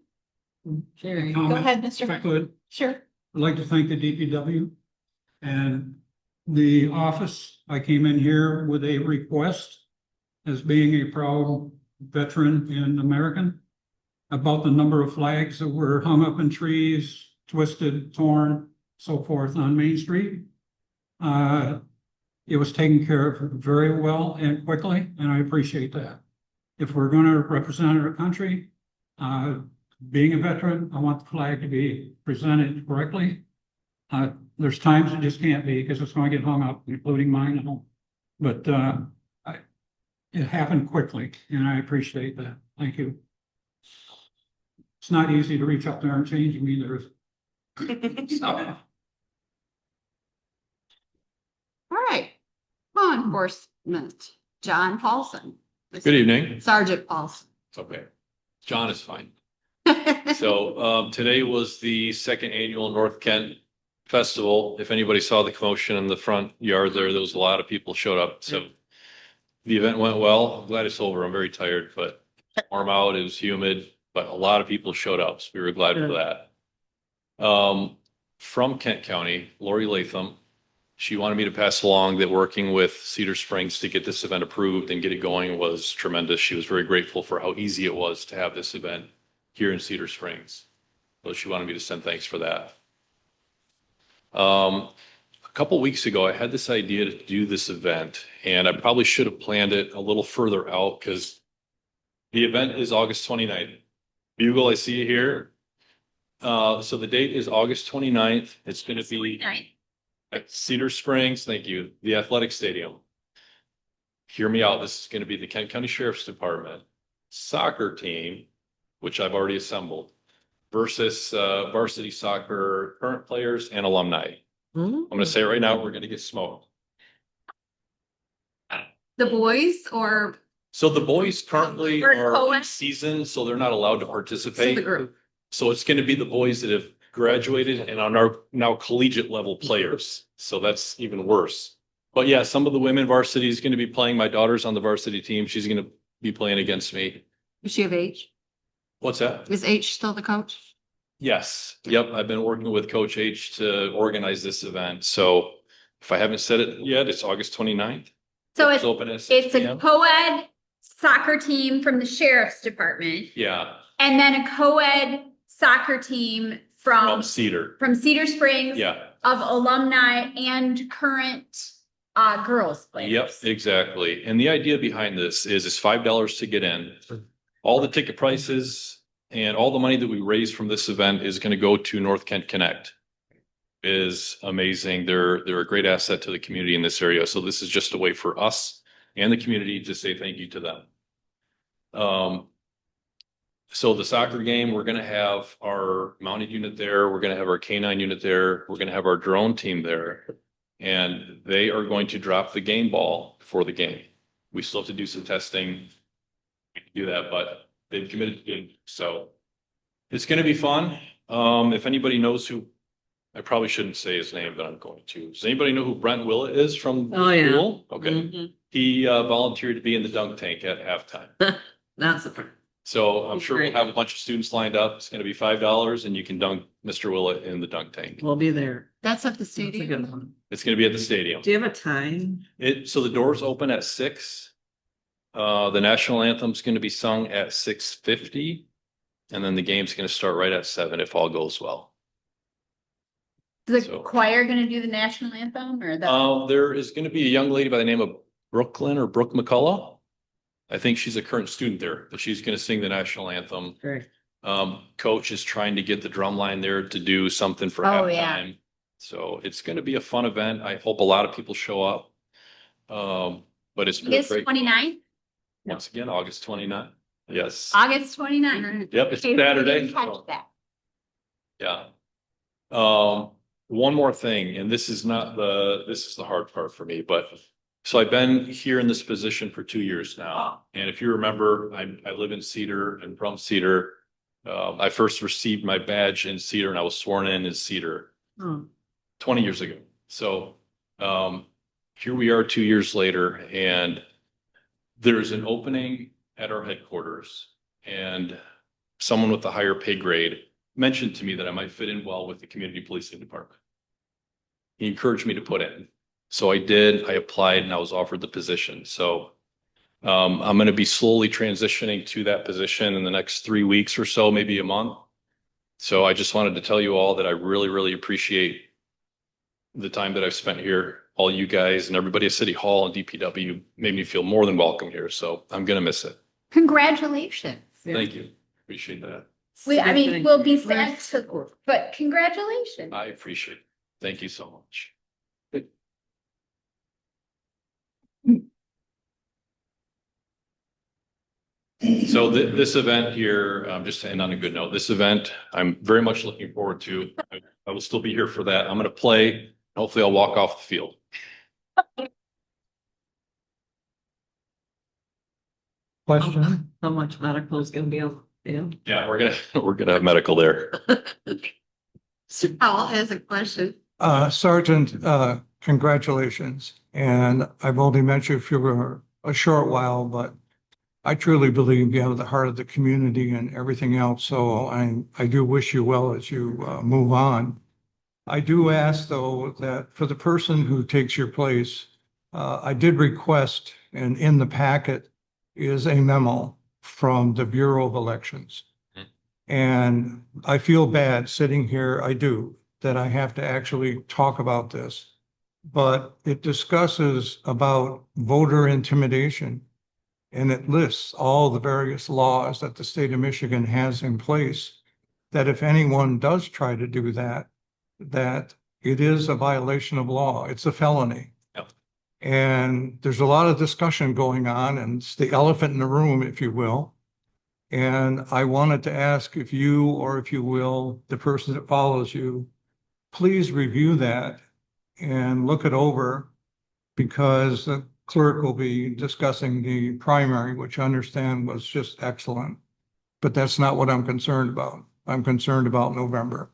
Comment, Go ahead, Mr. if I could. Sure. I'd like to thank the DPW and the office. I came in here with a request as being a proud veteran and American about the number of flags that were hung up in trees, twisted, torn, so forth on Main Street. It was taken care of very well and quickly, and I appreciate that. If we're going to represent our country, being a veteran, I want the flag to be presented correctly. There's times it just can't be because it's going to get hung up, including mine at home. But it happened quickly, and I appreciate that. Thank you. It's not easy to reach up there and change them either. So, All right. Law enforcement, John Paulson. Good evening. Sergeant Paulson. Okay. John is fine. So today was the 2nd annual North Kent Festival. If anybody saw the commotion in the front yard there was a lot of people showed up. So the event went well. I'm glad it's over. I'm very tired, but warm out, it was humid, but a lot of people showed up. So we were glad for that. From Kent County, Lori Latham, she wanted me to pass along that working with Cedar Springs to get this event approved and get it going was tremendous. She was very grateful for how easy it was to have this event here in Cedar Springs. So she wanted me to send thanks for that. A couple weeks ago, I had this idea to do this event, and I probably should have planned it a little further out because the event is August 29th. Bugle, I see you here. So the date is August 29th. It's gonna be Right. at Cedar Springs, thank you, the athletic stadium. Hear me out, this is gonna be the Kent County Sheriff's Department soccer team, which I've already assembled, versus varsity soccer current players and alumni. I'm gonna say it right now, we're gonna get smoked. The boys or So the boys currently Or are in co-ed? season, so they're not allowed to participate. the group? So it's gonna be the boys that have graduated and are now collegiate level players. So that's even worse. But yeah, some of the women varsity is gonna be playing. My daughter's on the varsity team. She's gonna be playing against me. Is she of age? What's that? Is H still the coach? Yes, yep, I've been working with Coach H to organize this event. So if I haven't said it yet, it's August 29th. So it's, open at 6 it's a p.m. co-ed soccer team from the sheriff's department Yeah, and then a co-ed soccer team from Cedar. Cedar Springs Yeah. of alumni and current girls players. Yep, exactly. And the idea behind this is it's $5 to get in. All the ticket prices and all the money that we raise from this event is going to go to North Kent Connect. Is amazing. They're a great asset to the community in this area. So this is just a way for us and the community to say thank you to them. So the soccer game, we're going to have our mounted unit there. We're going to have our K9 unit there. We're going to have our drone team there. And they are going to drop the game ball for the game. We still have to do some testing to do that, but they've committed to doing so. It's going to be fun. If anybody knows who, I probably shouldn't say his name, but I'm going to. Does anybody know who Brent Willett is from Oh, yeah. school? Okay. Mhm. He volunteered to be in the dunk tank at halftime. That's a, So I'm sure we'll Great. have a bunch of students lined up. It's going to be $5 and you can dunk Mr. Willett in the dunk tank. we'll be there. That's at the That's a good stadium. one. It's going to be at the stadium. Do you have a time? So the doors open at 6. The national anthem's going to be sung at 6:50. And then the game's going to start right at 7 if all goes well. Is the So- choir gonna do the national anthem or the? There is going to be a young lady by the name of Brooklyn or Brooke McCullough. I think she's a current student there, but she's going to sing the national anthem. Great. Coach is trying to get the drum line there to do something for Oh, yeah. halftime. So it's going to be a fun event. I hope a lot of people show up. But it's really August great. 29th, Once again, August 29th. Yes. August 29th. Yep, it's In case you Saturday. didn't catch that. Yeah. One more thing, and this is the hard part for me, but so I've been here in this position for 2 years now. And if you remember, I live in Cedar and from Cedar. I first received my badge in Cedar and I was sworn in Cedar Oh, 20 years ago. So, here we are 2 years later and there's an opening at our headquarters and someone with a higher pay grade mentioned to me that I might fit in well with the community policing department. He encouraged me to put in. So I did, I applied and I was offered the position. So I'm going to be slowly transitioning to that position in the next 3 weeks or so, maybe a month. So I just wanted to tell you all that I really, really appreciate the time that I've spent here. All you guys and everybody at City Hall and DPW made me feel more than welcome here. So I'm going to miss it. Congratulations. Thank you. Appreciate that. We'll be sad to, but congratulations. I appreciate it. Thank you so much. So this event here, just to end on a good note, this event, I'm very much looking forward to. I will still be here for that. I'm going to play. Hopefully I'll walk off the field. Question? how much medical is gonna be on, yeah? Yeah, we're gonna have medical there. Powell has a question. Sergeant, congratulations. And I've only met you for a short while, but I truly believe you have the heart of the community and everything else. So I do wish you well as you move on. I do ask though that for the person who takes your place, I did request, and in the packet is a memo from the Bureau of Elections. And I feel bad sitting here, I do, that I have to actually talk about this. But it discusses about voter intimidation. And it lists all the various laws that the state of Michigan has in place that if anyone does try to do that, that it is a violation of law. It's a felony. Yep. And there's a lot of discussion going on, and it's the elephant in the room, if you will. And I wanted to ask if you, or if you will, the person that follows you, please review that and look it over, because the clerk will be discussing the primary, which I understand was just excellent. But that's not what I'm concerned about. I'm concerned about November.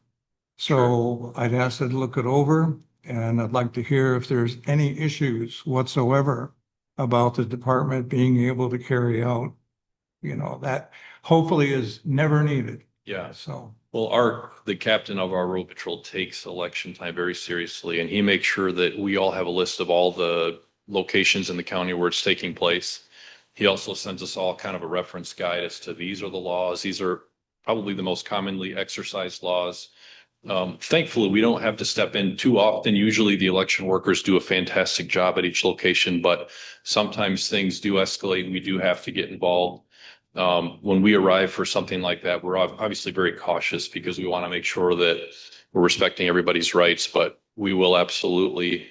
So I'd ask her to look it over, and I'd like to hear if there's any issues whatsoever about the department being able to carry out, that hopefully is never needed. Yeah. So, Well, the captain of our road patrol takes election time very seriously, and he makes sure that we all have a list of all the locations in the county where it's taking place. He also sends us all kind of a reference guide as to these are the laws. These are probably the most commonly exercised laws. Thankfully, we don't have to step in too often. Usually the election workers do a fantastic job at each location, but sometimes things do escalate and we do have to get involved. When we arrive for something like that, we're obviously very cautious because we want to make sure that we're respecting everybody's rights, but we will absolutely,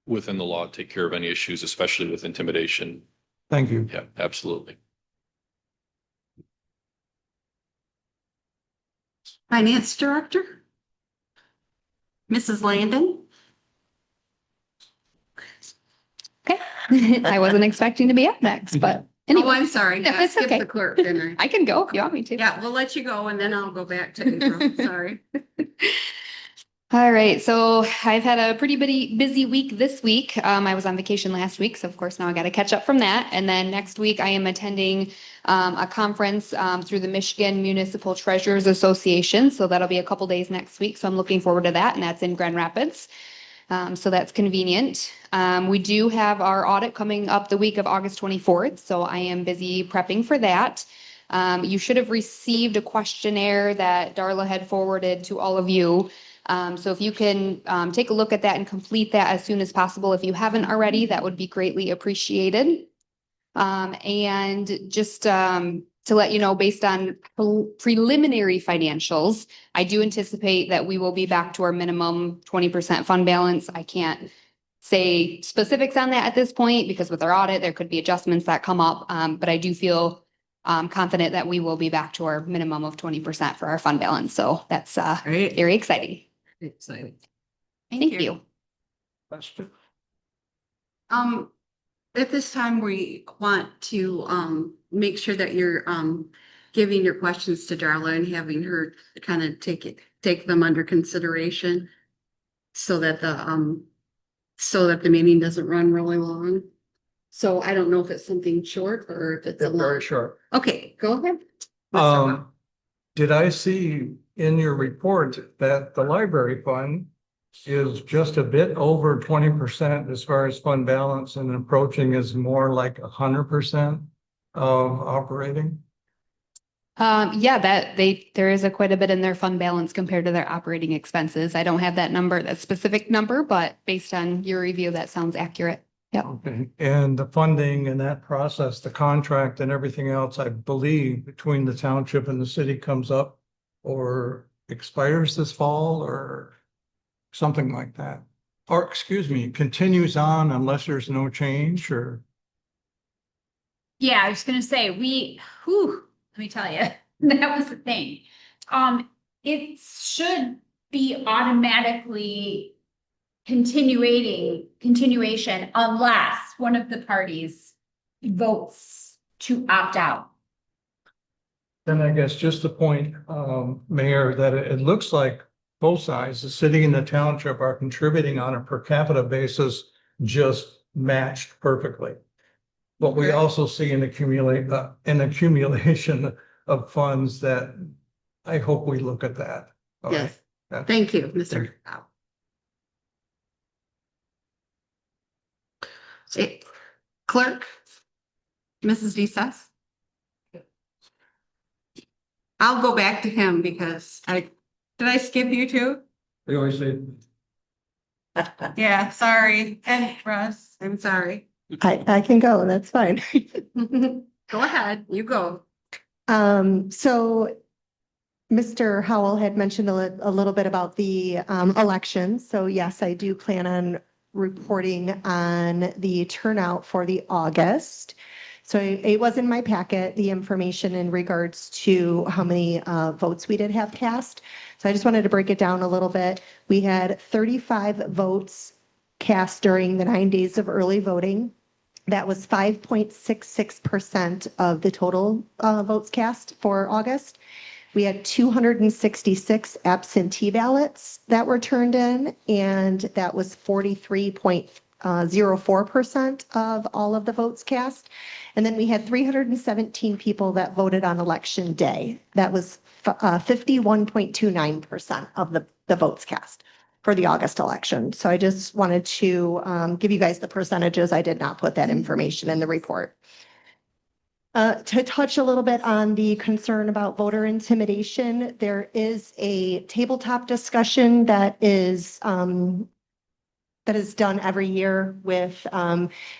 within the law, take care of any issues, especially with intimidation. thank you. Yeah, absolutely. Finance Director? Mrs. Landon? Okay, I wasn't expecting to be up next, but Oh, anyway, I'm sorry. No, I it's skipped okay. the clerk, didn't I? I can go if you want me to. Yeah, we'll let you go and then I'll go back to intro. Sorry. All right, so I've had a pretty busy week this week. I was on vacation last week, so of course now I got to catch up from that. And then next week I am attending a conference through the Michigan Municipal Treasurers Association. So that'll be a couple days next week. So I'm looking forward to that, and that's in Grand Rapids. So that's convenient. We do have our audit coming up the week of August 24th, so I am busy prepping for that. You should have received a questionnaire that Darla had forwarded to all of you. So if you can take a look at that and complete that as soon as possible, if you haven't already, that would be greatly appreciated. And just to let you know, based on preliminary financials, I do anticipate that we will be back to our minimum 20% fund balance. I can't say specifics on that at this point because with our audit, there could be adjustments that come up. But I do feel confident that we will be back to our minimum of 20% for our fund balance. So that's very exciting. Exciting. Thank you. Question? At this time, we want to make sure that you're giving your questions to Darla and having her kind of take them under consideration so that the meeting doesn't run really long. So I don't know if it's something short or if it's a long. Very short. Okay, go ahead. Mr. Rowe. Did I see in your report that the library fund is just a bit over 20% as far as fund balance and approaching is more like 100% of operating? Yeah, there is quite a bit in their fund balance compared to their operating expenses. I don't have that specific number, but based on your review, that sounds accurate. Yep. Okay, and the funding and that process, the contract and everything else, I believe between the township and the city comes up or expires this fall or something like that. Or, excuse me, continues on unless there's no change or? Yeah, I was gonna say, let me tell you, that was the thing. It should be automatically continuation unless one of the parties votes to opt out. Then I guess just the point, Mayor, that it looks like both sides, the city and the township are contributing on a per capita basis, just matched perfectly. But we also see an accumulation of funds that I hope we look at that. All Yes. right. Thank you, Mr. Howe. Clerk, Mrs. DeSuss. I'll go back to him because did I skip you too? They always say, Yeah, sorry. And Russ, I'm sorry. I can go, that's fine. Go ahead, you go. So Mr. Howell had mentioned a little bit about the elections. So yes, I do plan on reporting on the turnout for the August. So it was in my packet, the information in regards to how many votes we did have cast. So I just wanted to break it down a little bit. We had 35 votes cast during the 9 days of early voting. That was 5.66% of the total votes cast for August. We had 266 absentee ballots that were turned in, and that was 43.04% of all of the votes cast. And then we had 317 people that voted on election day. That was 51.29% of the votes cast for the August election. So I just wanted to give you guys the percentages. I did not put that information in the report. To touch a little bit on the concern about voter intimidation, there is a tabletop discussion that is done every year with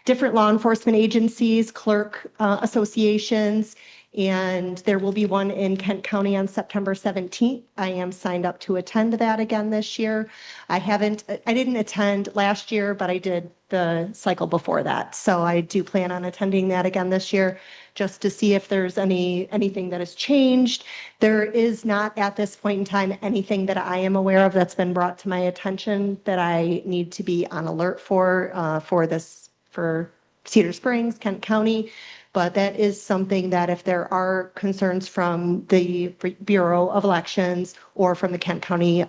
different law enforcement agencies, clerk associations, and there will be one in Kent County on September 17th. I am signed up to attend that again this year. I didn't attend last year, but I did the cycle before that. So I do plan on attending that again this year, just to see if there's anything that has changed. There is not at this point in time anything that I am aware of that's been brought to my attention that I need to be on alert for Cedar Springs, Kent County. But that is something that if there are concerns from the Bureau of Elections or from the Kent County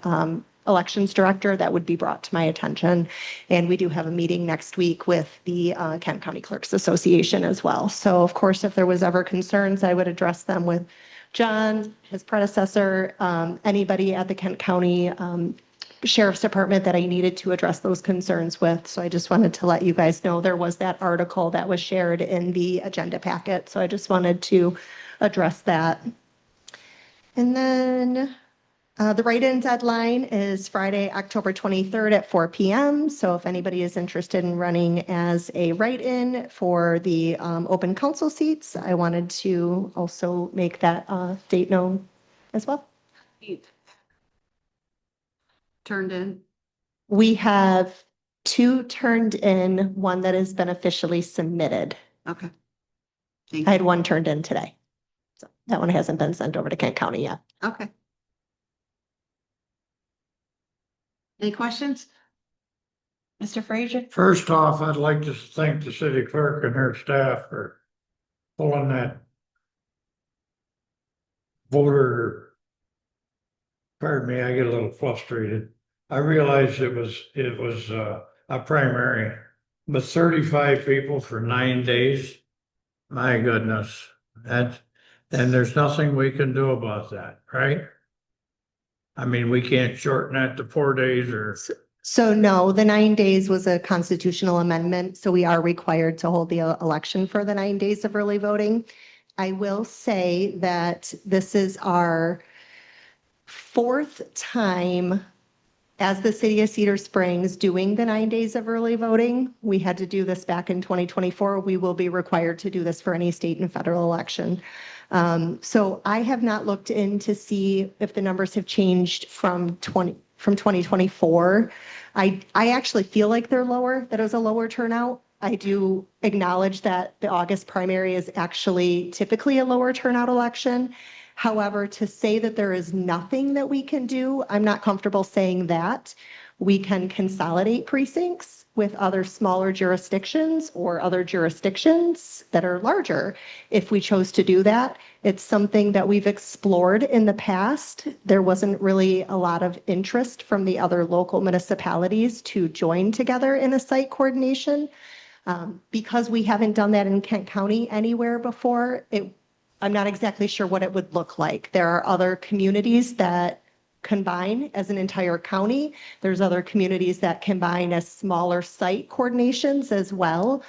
Elections Director, that would be brought to my attention. And we do have a meeting next week with the Kent County Clerks Association as well. So of course, if there was ever concerns, I would address them with John, his predecessor, anybody at the Kent County Sheriff's Department that I needed to address those concerns with. So I just wanted to let you guys know there was that article that was shared in the agenda packet. So I just wanted to address that. And then the write-in deadline is Friday, October 23rd at 4 p.m. So if anybody is interested in running as a write-in for the open council seats, I wanted to also make that date known as well. Turned in. We have 2 turned in, one that has been officially submitted. Okay. I had 1 turned in today. So that one hasn't been sent over to Kent County yet. Okay. Any questions? Mr. Frazier? First off, I'd like to thank the city clerk and her staff for pulling that voter. Pardon me, I get a little frustrated. I realized it was a primary, but 35 people for 9 days. My goodness, and there's nothing we can do about that, right? I mean, we can't shorten that to 4 days or. So no, the 9 days was a constitutional amendment. So we are required to hold the election for the 9 days of early voting. I will say that this is our 4th time as the city of Cedar Springs doing the 9 days of early voting. We had to do this back in 2024. We will be required to do this for any state and federal election. So I have not looked in to see if the numbers have changed from 2024. I actually feel like they're lower, that it was a lower turnout. I do acknowledge that the August primary is actually typically a lower turnout election. However, to say that there is nothing that we can do, I'm not comfortable saying that. We can consolidate precincts with other smaller jurisdictions or other jurisdictions that are larger if we chose to do that. It's something that we've explored in the past. There wasn't really a lot of interest from the other local municipalities to join together in a site coordination. Because we haven't done that in Kent County anywhere before, I'm not exactly sure what it would look like. There are other communities that combine as an entire county. There's other communities that combine as smaller site coordinations as well.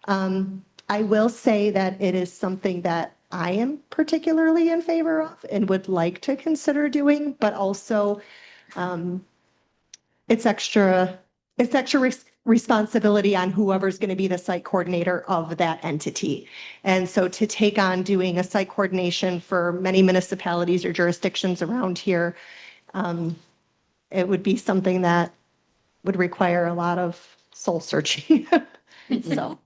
I will say that it is something that I am particularly in favor of and would like to consider doing, but also it's extra responsibility on whoever's going to be the site coordinator of that entity. And so to take on doing a site coordination for many municipalities or jurisdictions around here, it would be something that would require a lot of soul searching. So.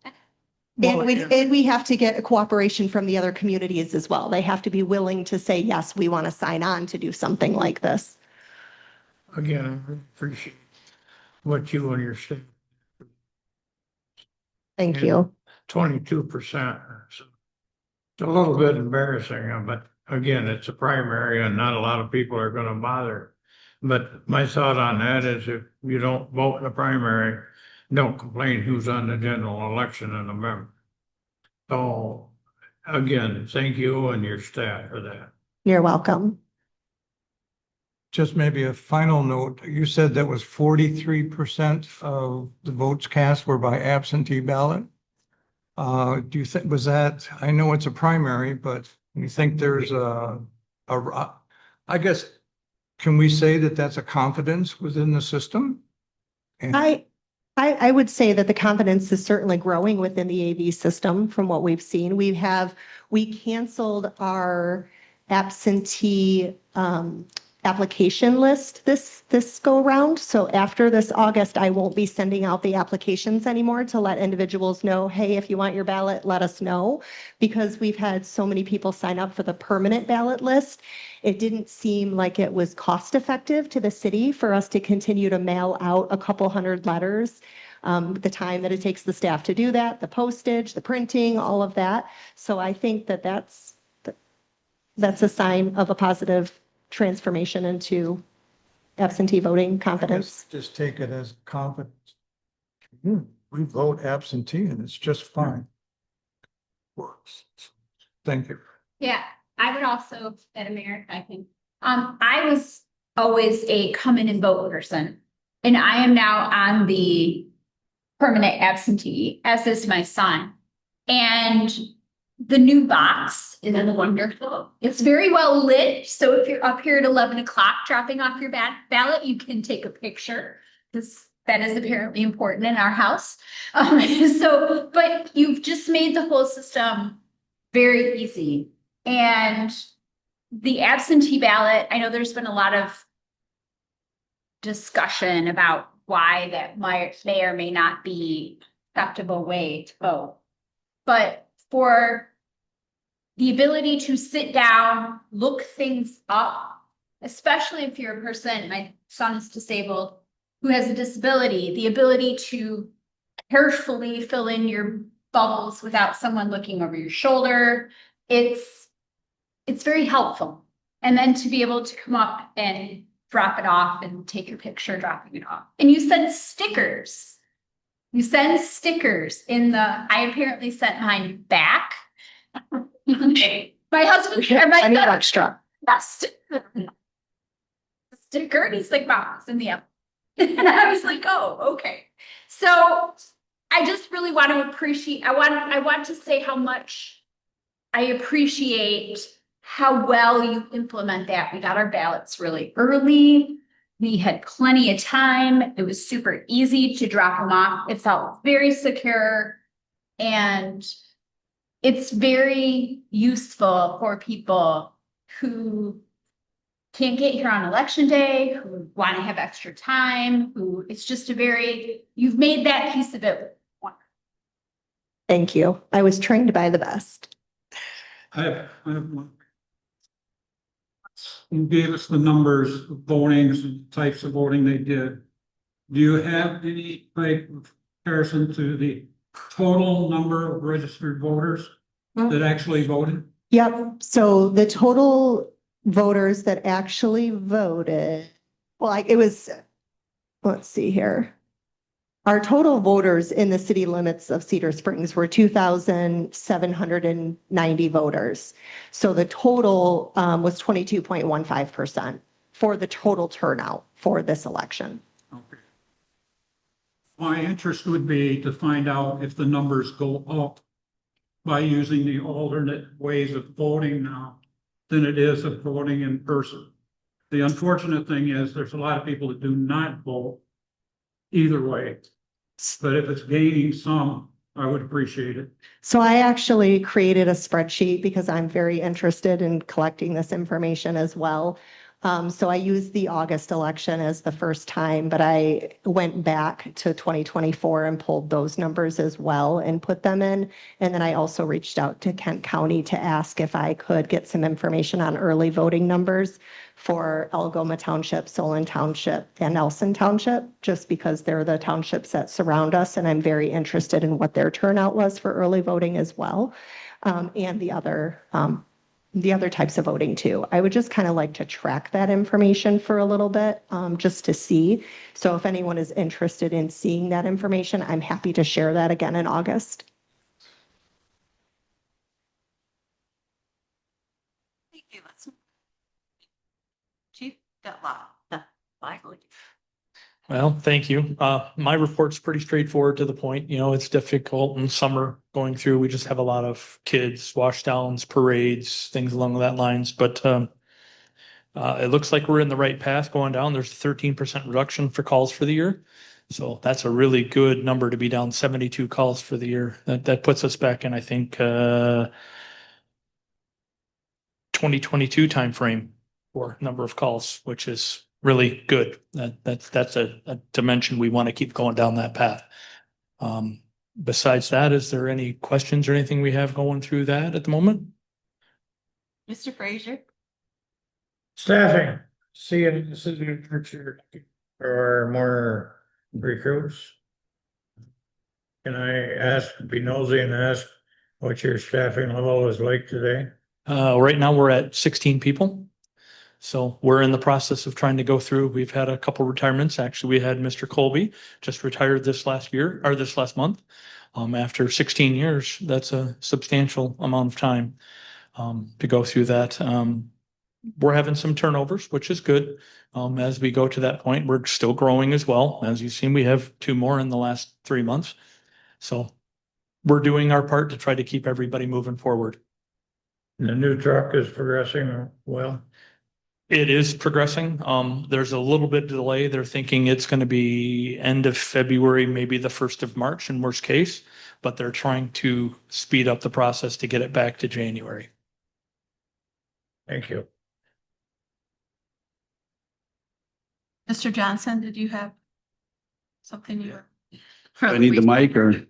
And we have to get cooperation from the other communities as well. They have to be willing to say, yes, we want to sign on to do something like this. Again, I appreciate what you and your staff. Thank you. 22%. It's a little bit embarrassing, but again, it's a primary and not a lot of people are gonna bother. But my thought on that is if you don't vote in the primary, don't complain who's on the general election in November. So again, thank you and your staff for that. You're welcome. Just maybe a final note, you said that was 43% of the votes cast were by absentee ballot. Do you think, was that, I know it's a primary, but you think there's I guess, can we say that that's a confidence within the system? And I would say that the confidence is certainly growing within the AV system from what we've seen. We canceled our absentee application list this go round. So after this August, I won't be sending out the applications anymore to let individuals know, hey, if you want your ballot, let us know. Because we've had so many people sign up for the permanent ballot list. It didn't seem like it was cost effective to the city for us to continue to mail out a couple hundred letters. The time that it takes the staff to do that, the postage, the printing, all of that. So I think that that's a sign of a positive transformation into absentee voting confidence. just take it as confidence. We vote absentee and it's just fine. Works. Thank you. Yeah, I would also, at America, I think, I was always a come in and vote person. And I am now on the permanent absentee, as is my son. And the new box is wonderful. It's very well lit. So if you're up here at 11 o'clock dropping off your ballot, you can take a picture because that is apparently important in our house. But you've just made the whole system very easy. And the absentee ballot, I know there's been a lot of discussion about why that may or may not be an acceptable way to vote. But for the ability to sit down, look things up, especially if you're a person, my son is disabled, who has a disability, the ability to carefully fill in your bubbles without someone looking over your shoulder, it's very helpful. And then to be able to come up and drop it off and take your picture dropping it off. And you send stickers. You send stickers I apparently sent mine back. My husband and my I need extra. Yes. Sticker, and he's like, Mom, it's in the app. And I was like, oh, okay. So I just really want to appreciate, I want to say how much I appreciate how well you implement that. We got our ballots really early. We had plenty of time. It was super easy to drop them off. It felt very secure. And it's very useful for people who can't get here on election day, who want to have extra time, you've made that piece of it. Thank you. I was trained by the best. I have one. You gave us the numbers of votings and types of voting they did. Do you have any type of comparison to the total number of registered voters that actually voted? Yep. So the total voters that actually voted, let's see here. Our total voters in the city limits of Cedar Springs were 2,790 voters. So the total was 22.15% for the total turnout for this election. Okay. My interest would be to find out if the numbers go up by using the alternate ways of voting now than it is of voting in person. The unfortunate thing is there's a lot of people that do not vote either way. But if it's gaining some, I would appreciate it. So I actually created a spreadsheet because I'm very interested in collecting this information as well. So I used the August election as the first time, but I went back to 2024 and pulled those numbers as well and put them in. And then I also reached out to Kent County to ask if I could get some information on early voting numbers for Algoma Township, Solon Township, and Nelson Township, just because they're the townships that surround us. And I'm very interested in what their turnout was for early voting as well. And the other types of voting too. I would just kind of like to track that information for a little bit, just to see. So if anyone is interested in seeing that information, I'm happy to share that again in August. Thank you. Chief Detloff. Finally. Well, thank you. My report's pretty straightforward to the point. You know, it's difficult in summer going through. We just have a lot of kids, washdowns, parades, things along that lines. But it looks like we're in the right path going down. There's a 13% reduction for calls for the year. So that's a really good number to be down 72 calls for the year. That puts us back in, I think, 2022 timeframe for number of calls, which is really good. That's a dimension we want to keep going down that path. Besides that, is there any questions or anything we have going through that at the moment? Mr. Frazier? Staffing, seeing this is your picture or more recruits. Can I ask, be nosy and ask what your staffing level is like today? Right now we're at 16 people. So we're in the process of trying to go through. We've had a couple retirements. Actually, we had Mr. Colby just retired this last year or this last month. After 16 years, that's a substantial amount of time to go through that. We're having some turnovers, which is good. As we go to that point, we're still growing as well. As you've seen, we have 2 more in the last 3 months. So we're doing our part to try to keep everybody moving forward. The new truck is progressing well. It is progressing. There's a little bit delay. They're thinking it's going to be end of February, maybe the 1st of March in worst case, but they're trying to speed up the process to get it back to January. Thank you. Mr. Johnson, did you have something you were? Do I need the mic or?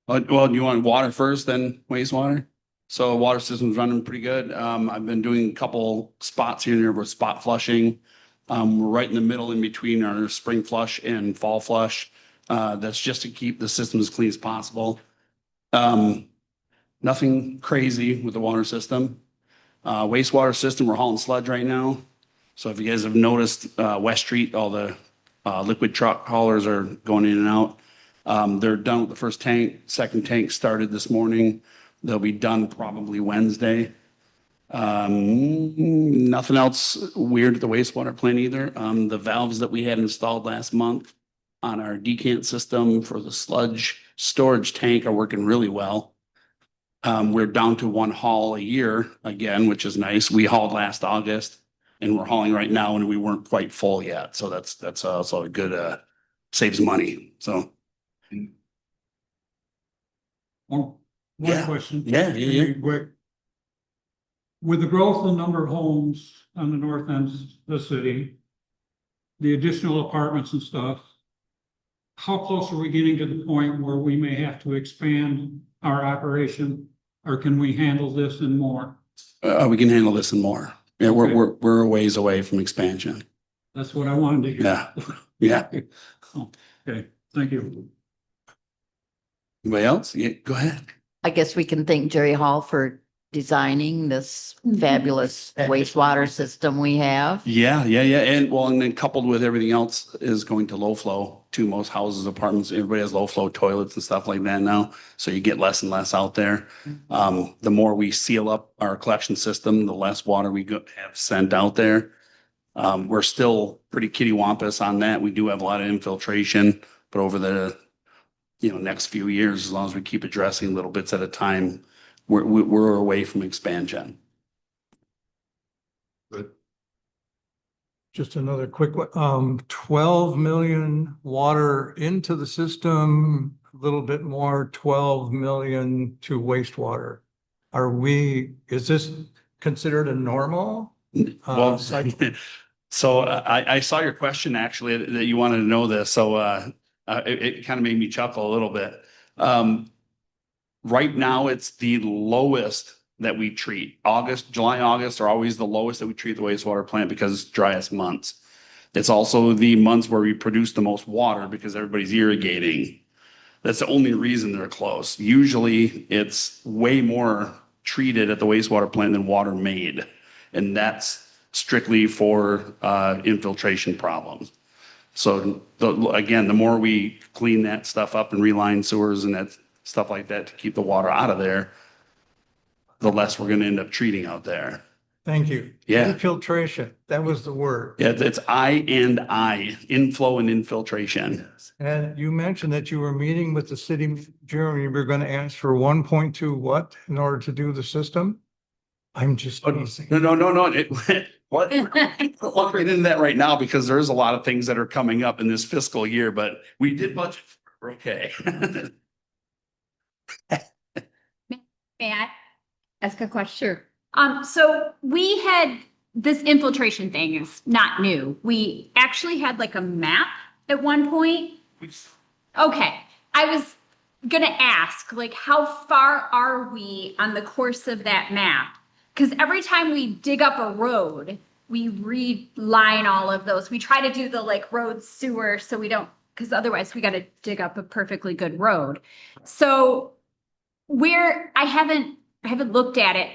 Well, do you want water first, then wastewater? So water system's running pretty good. I've been doing a couple spots here and there with spot flushing. We're right in the middle in between our spring flush and fall flush. That's just to keep the system as clean as possible. Nothing crazy with the water system. Wastewater system, we're hauling sludge right now. So if you guys have noticed, West Street, all the liquid truck haulers are going in and out. They're done with the first tank. Second tank started this morning. They'll be done probably Wednesday. Nothing else weird at the wastewater plant either. The valves that we had installed last month on our decant system for the sludge storage tank are working really well. We're down to 1 haul a year again, which is nice. We hauled last August and we're hauling right now and we weren't quite full yet. So that's also a good, saves money. So. One question. Yeah. Quick. With the growth in the number of homes on the north end of the city, the additional apartments and stuff, how close are we getting to the point where we may have to expand our operation, or can we handle this and more? We can handle this and more. Yeah, we're a ways away from expansion. That's what I wanted to hear. Yeah. Okay, thank you. Anybody else? Yeah, go ahead. I guess we can thank Jerry Hall for designing this fabulous wastewater system we have. Yeah. And then coupled with everything else is going to low flow to most houses, apartments. Everybody has low flow toilets and stuff like that now. So you get less and less out there. The more we seal up our collection system, the less water we have sent out there. We're still pretty kittywampus on that. We do have a lot of infiltration, but over the next few years, as long as we keep addressing little bits at a time, we're away from expansion. Good. Just another quick one. 12 million water into the system, a little bit more, 12 million to wastewater. Is this considered a normal? Well, cycle? so I saw your question actually that you wanted to know this. So it kind of made me chuckle a little bit. Right now, it's the lowest that we treat. July, August are always the lowest that we treat the wastewater plant because it's driest months. It's also the months where we produce the most water because everybody's irrigating. That's the only reason they're close. Usually it's way more treated at the wastewater plant than water made. And that's strictly for infiltration problems. So again, the more we clean that stuff up and reline sewers and that stuff like that to keep the water out of there, the less we're going to end up treating out there. Thank you. Yeah. Infiltration, that was the word. Yeah, it's inflow and infiltration. And you mentioned that you were meeting with the city manager and you were going to ask for 1.2 what in order to do the system? I'm just. No. What? We'll get into that right now because there's a lot of things that are coming up in this fiscal year, but we did budget. We're okay. May I ask a question? Sure. So we had this infiltration thing is not new. We actually had like a map at one point. Okay. I was gonna ask, like, how far are we on the course of that map? Because every time we dig up a road, we reline all of those. We try to do the like road sewer so we don't, because otherwise we got to dig up a perfectly good road. So I haven't looked at it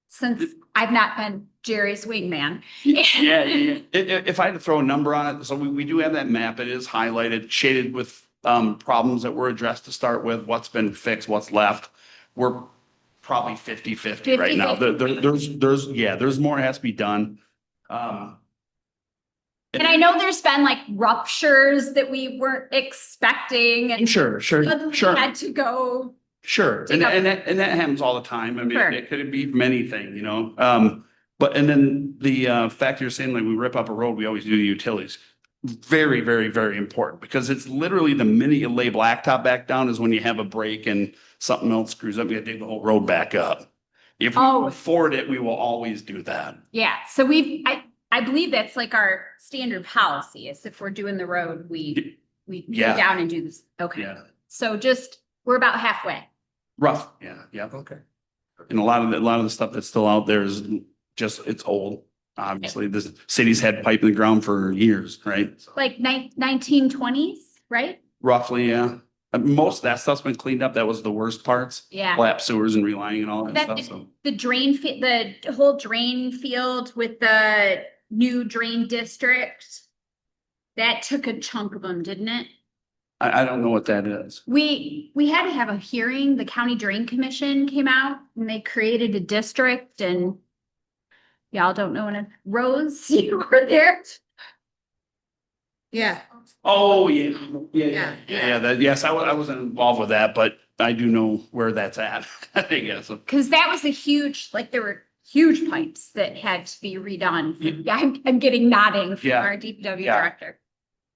since I've not been Jerry's wingman. Yeah. If I had to throw a number on it, so we do have that map. It is highlighted, shaded with problems that were addressed to start with, what's been fixed, what's left. We're probably 50-50 right now. There's more has to be done. And I know there's been like ruptures that we weren't expecting. And Sure. suddenly had to go. Sure, and that happens all the time. I mean, Sure. it could be from anything, you know. And then the fact you're saying like we rip up a road, we always do the utilities. Very, very, very important because it's literally the minute you lay blacktop back down is when you have a break and something else screws up. You gotta dig the whole road back up. If we can afford it, we will always do that. Yeah. So I believe that's like our standard policy is if we're doing the road, we go down and do this. Okay. Yeah. So we're about halfway. Rough. Yeah. Okay. And a lot of the stuff that's still out there is just, it's old. Obviously, the city's had pipe in the ground for years, right? So, Like 1920s, right? roughly, yeah. Most of that stuff's been cleaned up. That was the worst parts. Yeah. Lap sewers and relining and all that stuff. So The the whole drain field with the new drain district, that took a chunk of them, didn't it? I don't know what that is. We had to have a hearing. The County Drain Commission came out and they created a district and y'all don't know when Rose, you were there. Yeah. Oh, yeah. Yes, I wasn't involved with that, but I do know where that's at. I guess. Because that was a huge, like there were huge pipes that had to be redone. Yeah, I'm getting nodding from Yeah. our DPW Yeah. director.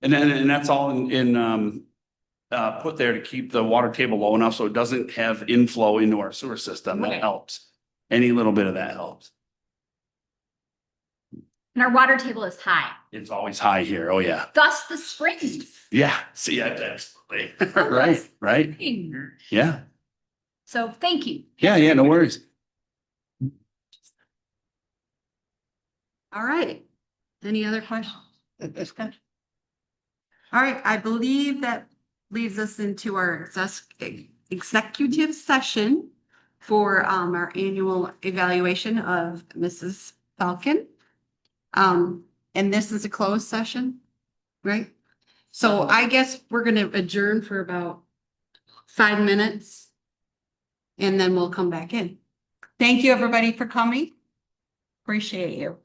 And that's all in put there to keep the water table low enough so it doesn't have inflow into our sewer system. That Right. helps. Any little bit of that helps. And our water table is high, It's always high here. Oh, yeah. thus the springs. Yeah. See, absolutely. Right. Yeah. So thank you. Yeah. No worries. All right. Any other questions? All right, I believe that leads us into our executive session for our annual evaluation of Mrs. Falcon. And this is a closed session, right? So I guess we're gonna adjourn for about 5 minutes. And then we'll come back in. Thank you, everybody, for coming. Appreciate you.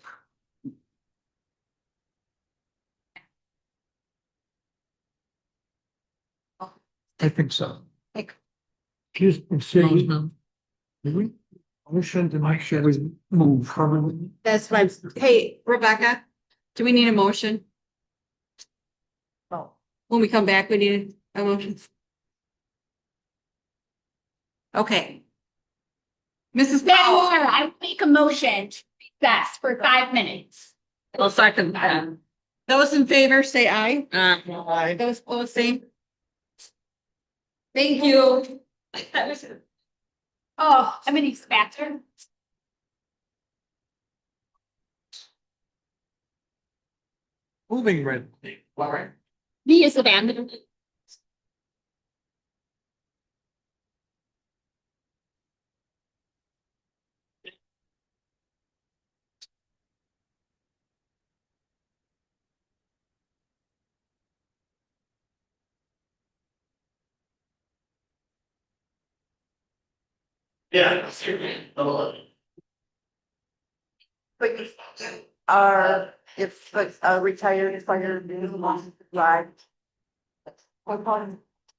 I think so. Excuse me, city. Motion to make sure we move. That's my, hey, Rebecca, Do we need a motion? Oh. When we come back, we need a motion. Okay. Mrs. Madam Powell. Chair, I will make a motion to recess for 5 minutes. I'll second that. Those in favor, say aye. Aye. Those opposed, say. Thank you. That was. Oh, I'm in his bathroom. Moving red. He is abandoned. Yeah. Are, if a retired fire wants to drive.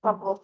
Couple.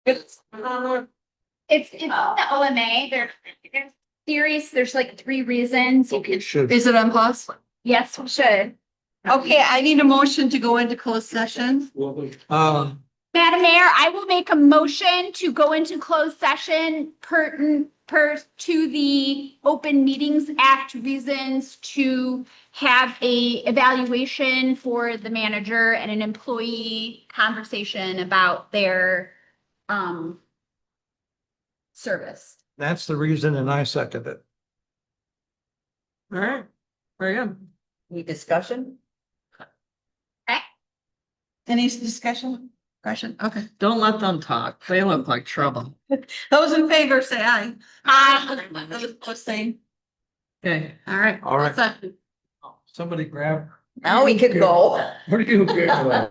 It's in the OMA, there's theories, there's like 3 reasons you can. Is it on pause? Yes, we should. Okay, I need a motion to go into closed session. Madam Mayor, I will make a motion to go into closed session per to the Open Meetings Act reasons to have a evaluation for the manager and an employee conversation about their service. That's the reason, and I second it. All right, very good. Any discussion? Any discussion? Question? Okay. Don't let them talk. They look like trouble. Those in favor say aye. Aye. Those opposed say. Okay. All right. All right. Second. Somebody grab. Now we could go. What are you giving?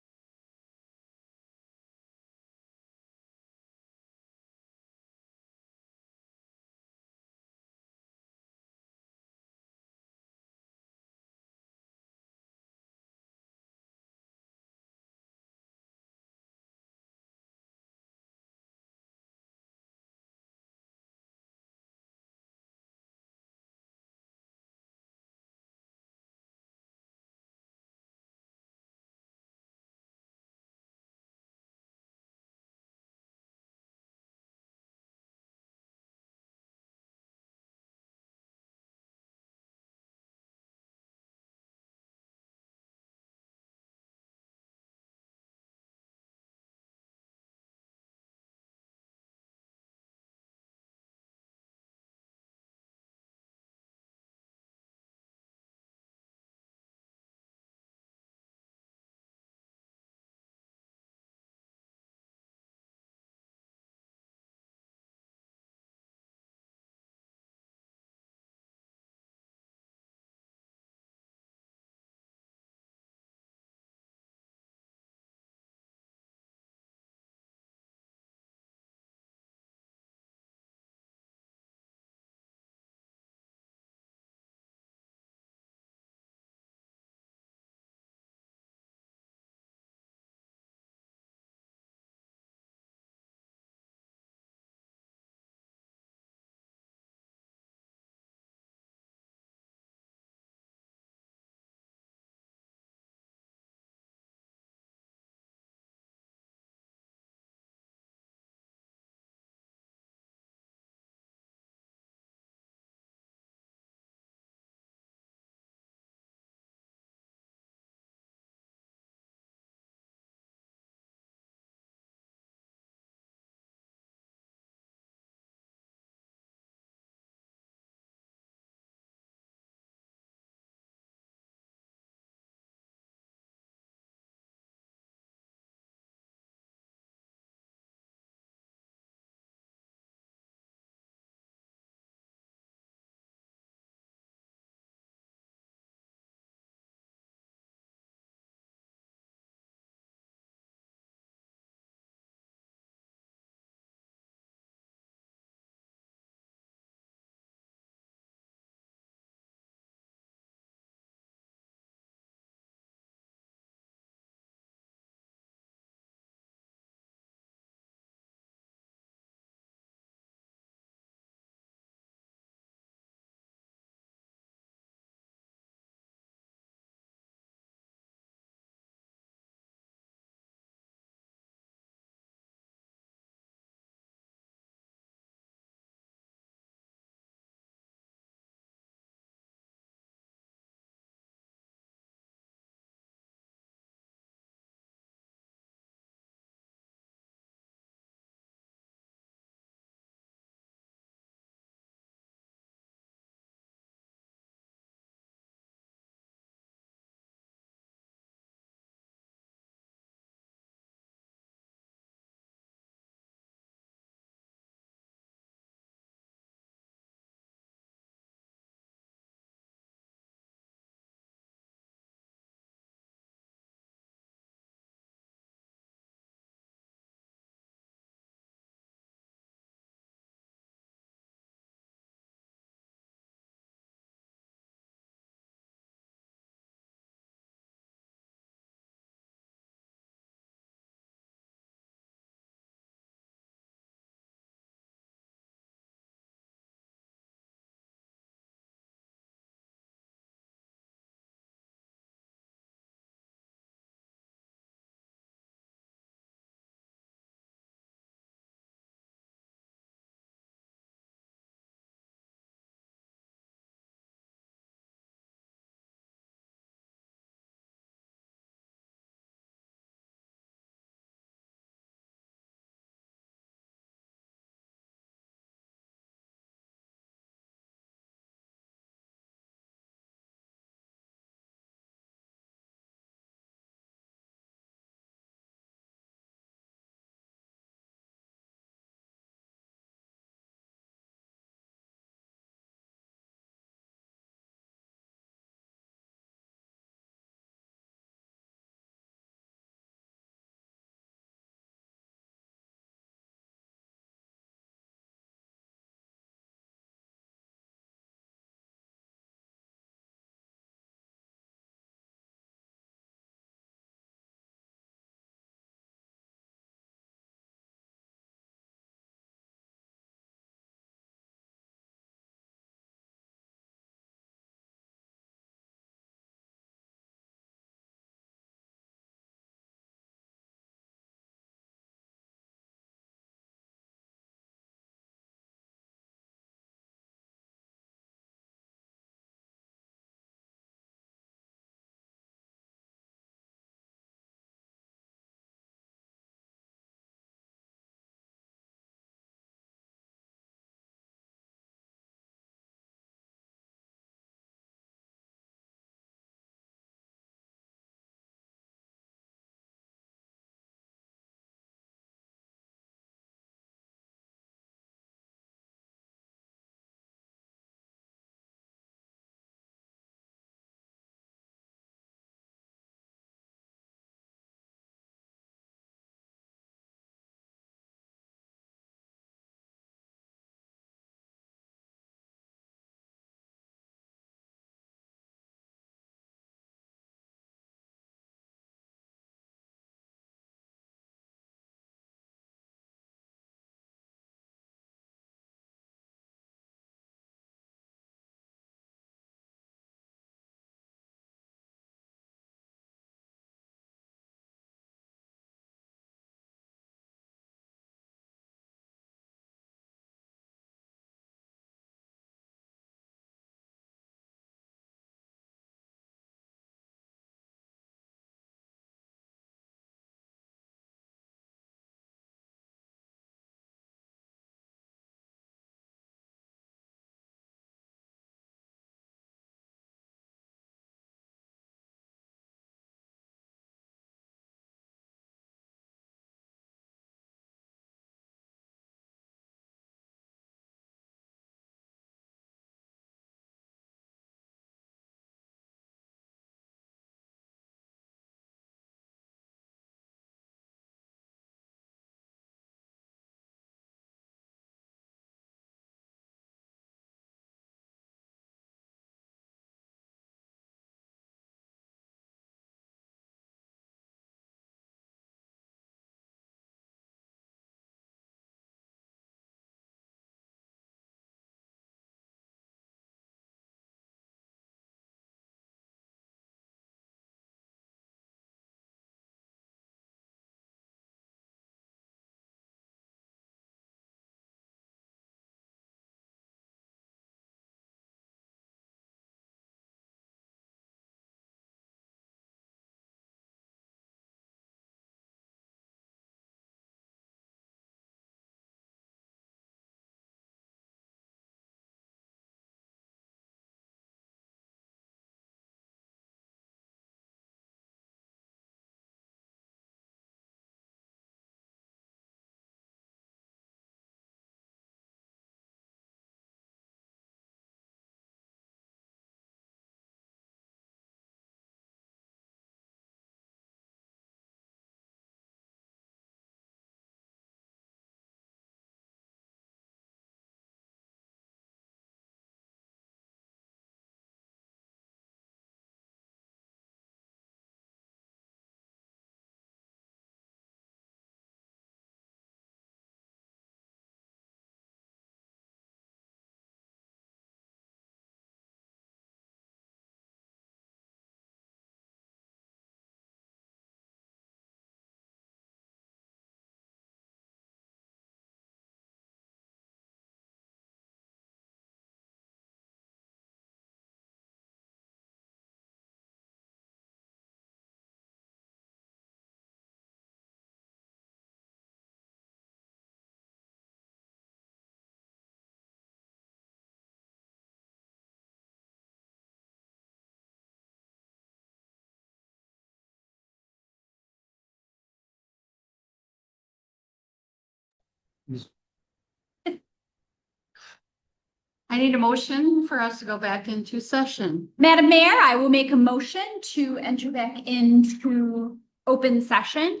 I need a motion for us to go back into session. Madam Mayor, I will make a motion to enter back into open session.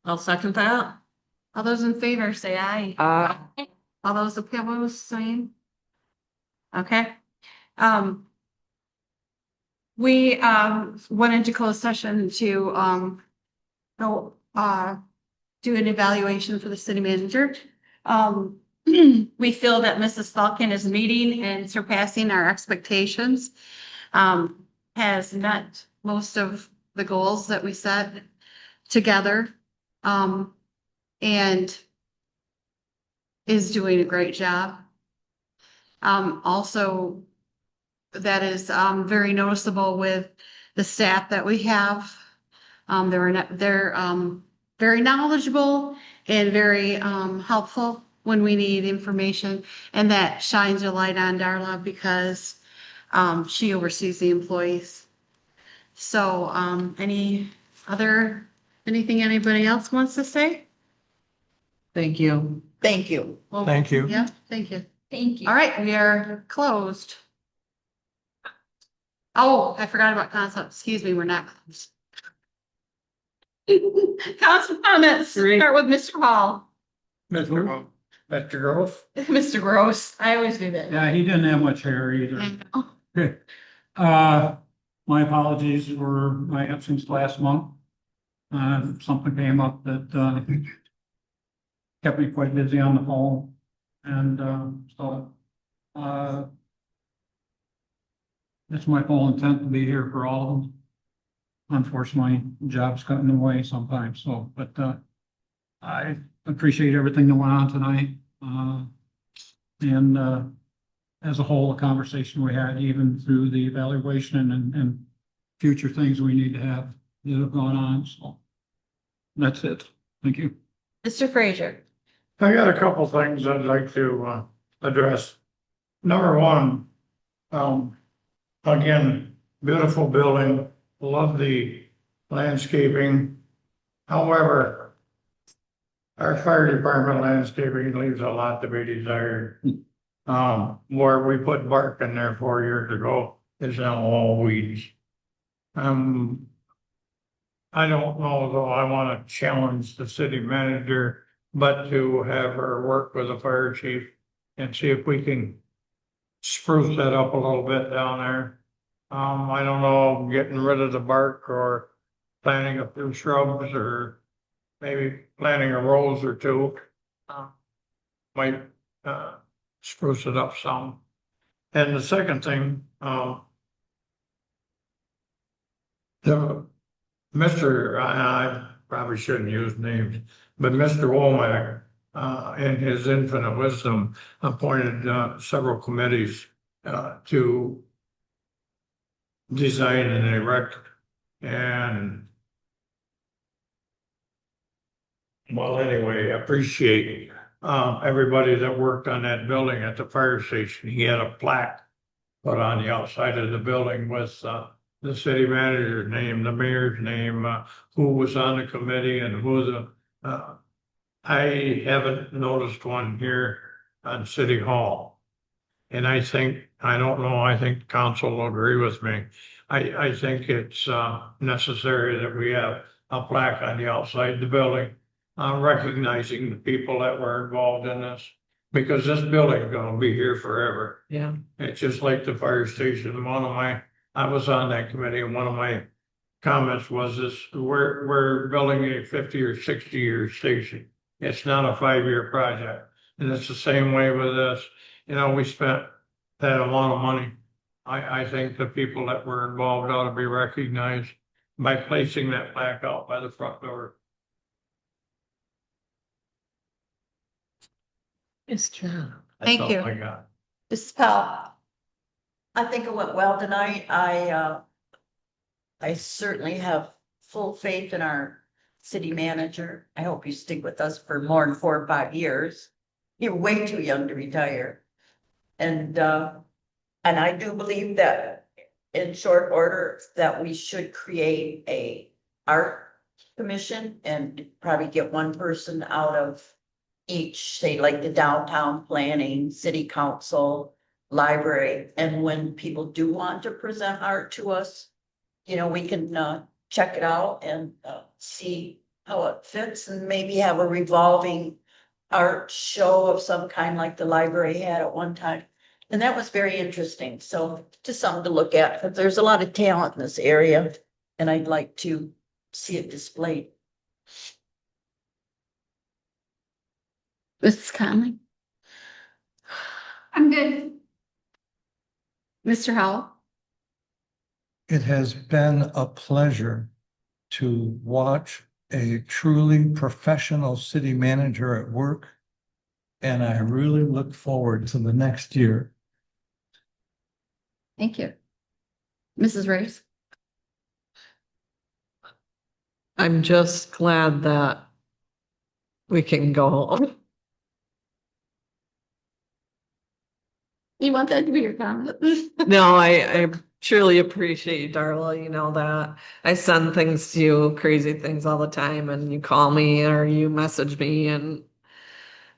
I'll second that. All those in favor, say aye. All those opposed, same. Okay. We went into closed session to go do an evaluation for the city manager. We feel that Mrs. Falcon is meeting and surpassing our expectations. Has met most of the goals that we set together. And is doing a great job. Also, that is very noticeable with the staff that we have. They're very knowledgeable and very helpful when we need information, and that shines a light on Darla because she oversees the employees. So, anything anybody else wants to say? Thank you. Thank you. Well, Thank you. Yeah, thank you. Thank you. All right, we are closed. Oh, I forgot about council. Excuse me, we're not closed. Council comments. Start with Mr. Hall. Mr. Gross? Mr. Gross. I always do that. Yeah, he didn't have much hair either. Oh, Okay. My apologies for my absence last month. Something came up that, kept me quite busy on the phone. And, it's my full intent to be here for all of them. Unfortunately, job's gotten in the way sometimes, so, but, I appreciate everything that went on tonight. And as a whole, the conversation we had, even through the evaluation and future things we need to have that have gone on, so. That's it. Thank you. Mr. Frazier. I got a couple things I'd like to address. Number one, again, beautiful building, love the landscaping. However, our fire department landscaping leaves a lot to be desired. Where we put bark in there 4 years ago is now all weeds. I don't know though, I want to challenge the city manager, but to have her work with the fire chief and see if we can spruce that up a little bit down there. I don't know, getting rid of the bark or planting a few shrubs or maybe planting a rose or two. Might spruce it up some. And the second thing, I probably shouldn't use names, but Mr. Womack, in his infinite wisdom, appointed several committees to design and erect. And well, anyway, appreciate everybody that worked on that building at the fire station. He had a plaque put on the outside of the building with the city manager's name, the mayor's name, who was on the committee and who I haven't noticed one here on City Hall. And I think council will agree with me. I think it's necessary that we have a plaque on the outside of the building, recognizing the people that were involved in this, because this building is gonna be here forever. Yeah. It's just like the fire station. I was on that committee, and one of my comments was this: we're building a 50 or 60-year station. It's not a 5-year project. And it's the same way with this. You know, we spent that amount of money. I think the people that were involved ought to be recognized by placing that plaque out by the front door. It's true. Thank That's you. all I got. Mrs. Powell, I think it went well tonight. I certainly have full faith in our city manager. I hope you stick with us for more than 4 or 5 years. You're way too young to retire. And I do believe that in short order that we should create a art commission and probably get one person out of each, say like the downtown planning, city council, library. And when people do want to present art to us, you know, we can check it out and see how it fits and maybe have a revolving art show of some kind like the library had at one time. And that was very interesting. So just something to look at, because there's a lot of talent in this area and I'd like to see it displayed. Mrs. Conley? I'm good. Mr. Howell? It has been a pleasure to watch a truly professional city manager at work. And I really look forward to the next year. Thank you. Mrs. Race? I'm just glad that we can go home. You want that to be your comment? No, I truly appreciate you, Darla. You know that I send things to you, crazy things all the time, and you call me or you message me, and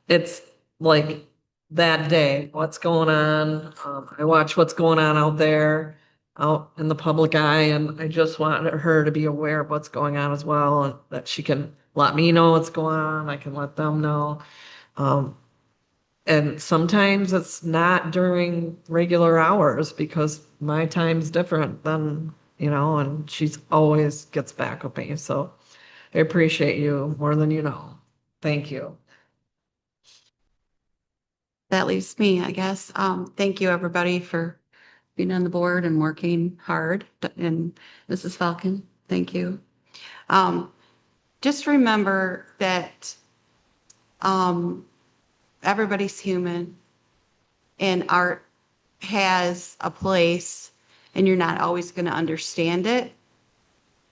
it's like that day, what's going on? I watch what's going on out there, out in the public eye, and I just want her to be aware of what's going on as well, and that she can let me know what's going on. I can let them know. And sometimes it's not during regular hours because my time's different than, you know, and she's always gets back with me. So I appreciate you more than you know. Thank you. That leaves me, I guess. Thank you, everybody, for being on the board and working hard. And Mrs. Falcon, thank you. Just remember that everybody's human and art has a place and you're not always going to understand it.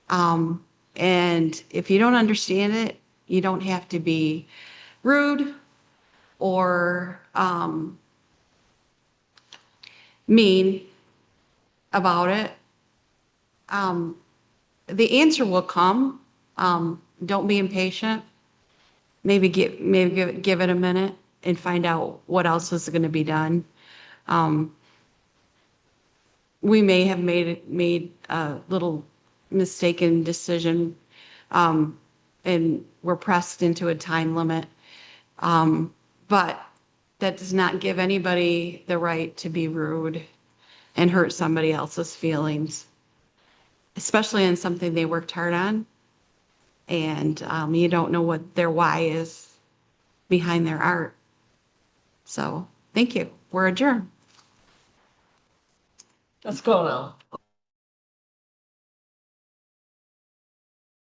And if you don't understand it, you don't have to be rude or mean about it. The answer will come. Don't be impatient. Maybe give it a minute and find out what else is going to be done. We may have made a little mistaken decision, and we're pressed into a time limit. But that does not give anybody the right to be rude and hurt somebody else's feelings, especially on something they worked hard on. And you don't know what their why is behind their art. So thank you. We're adjourned. Let's go now.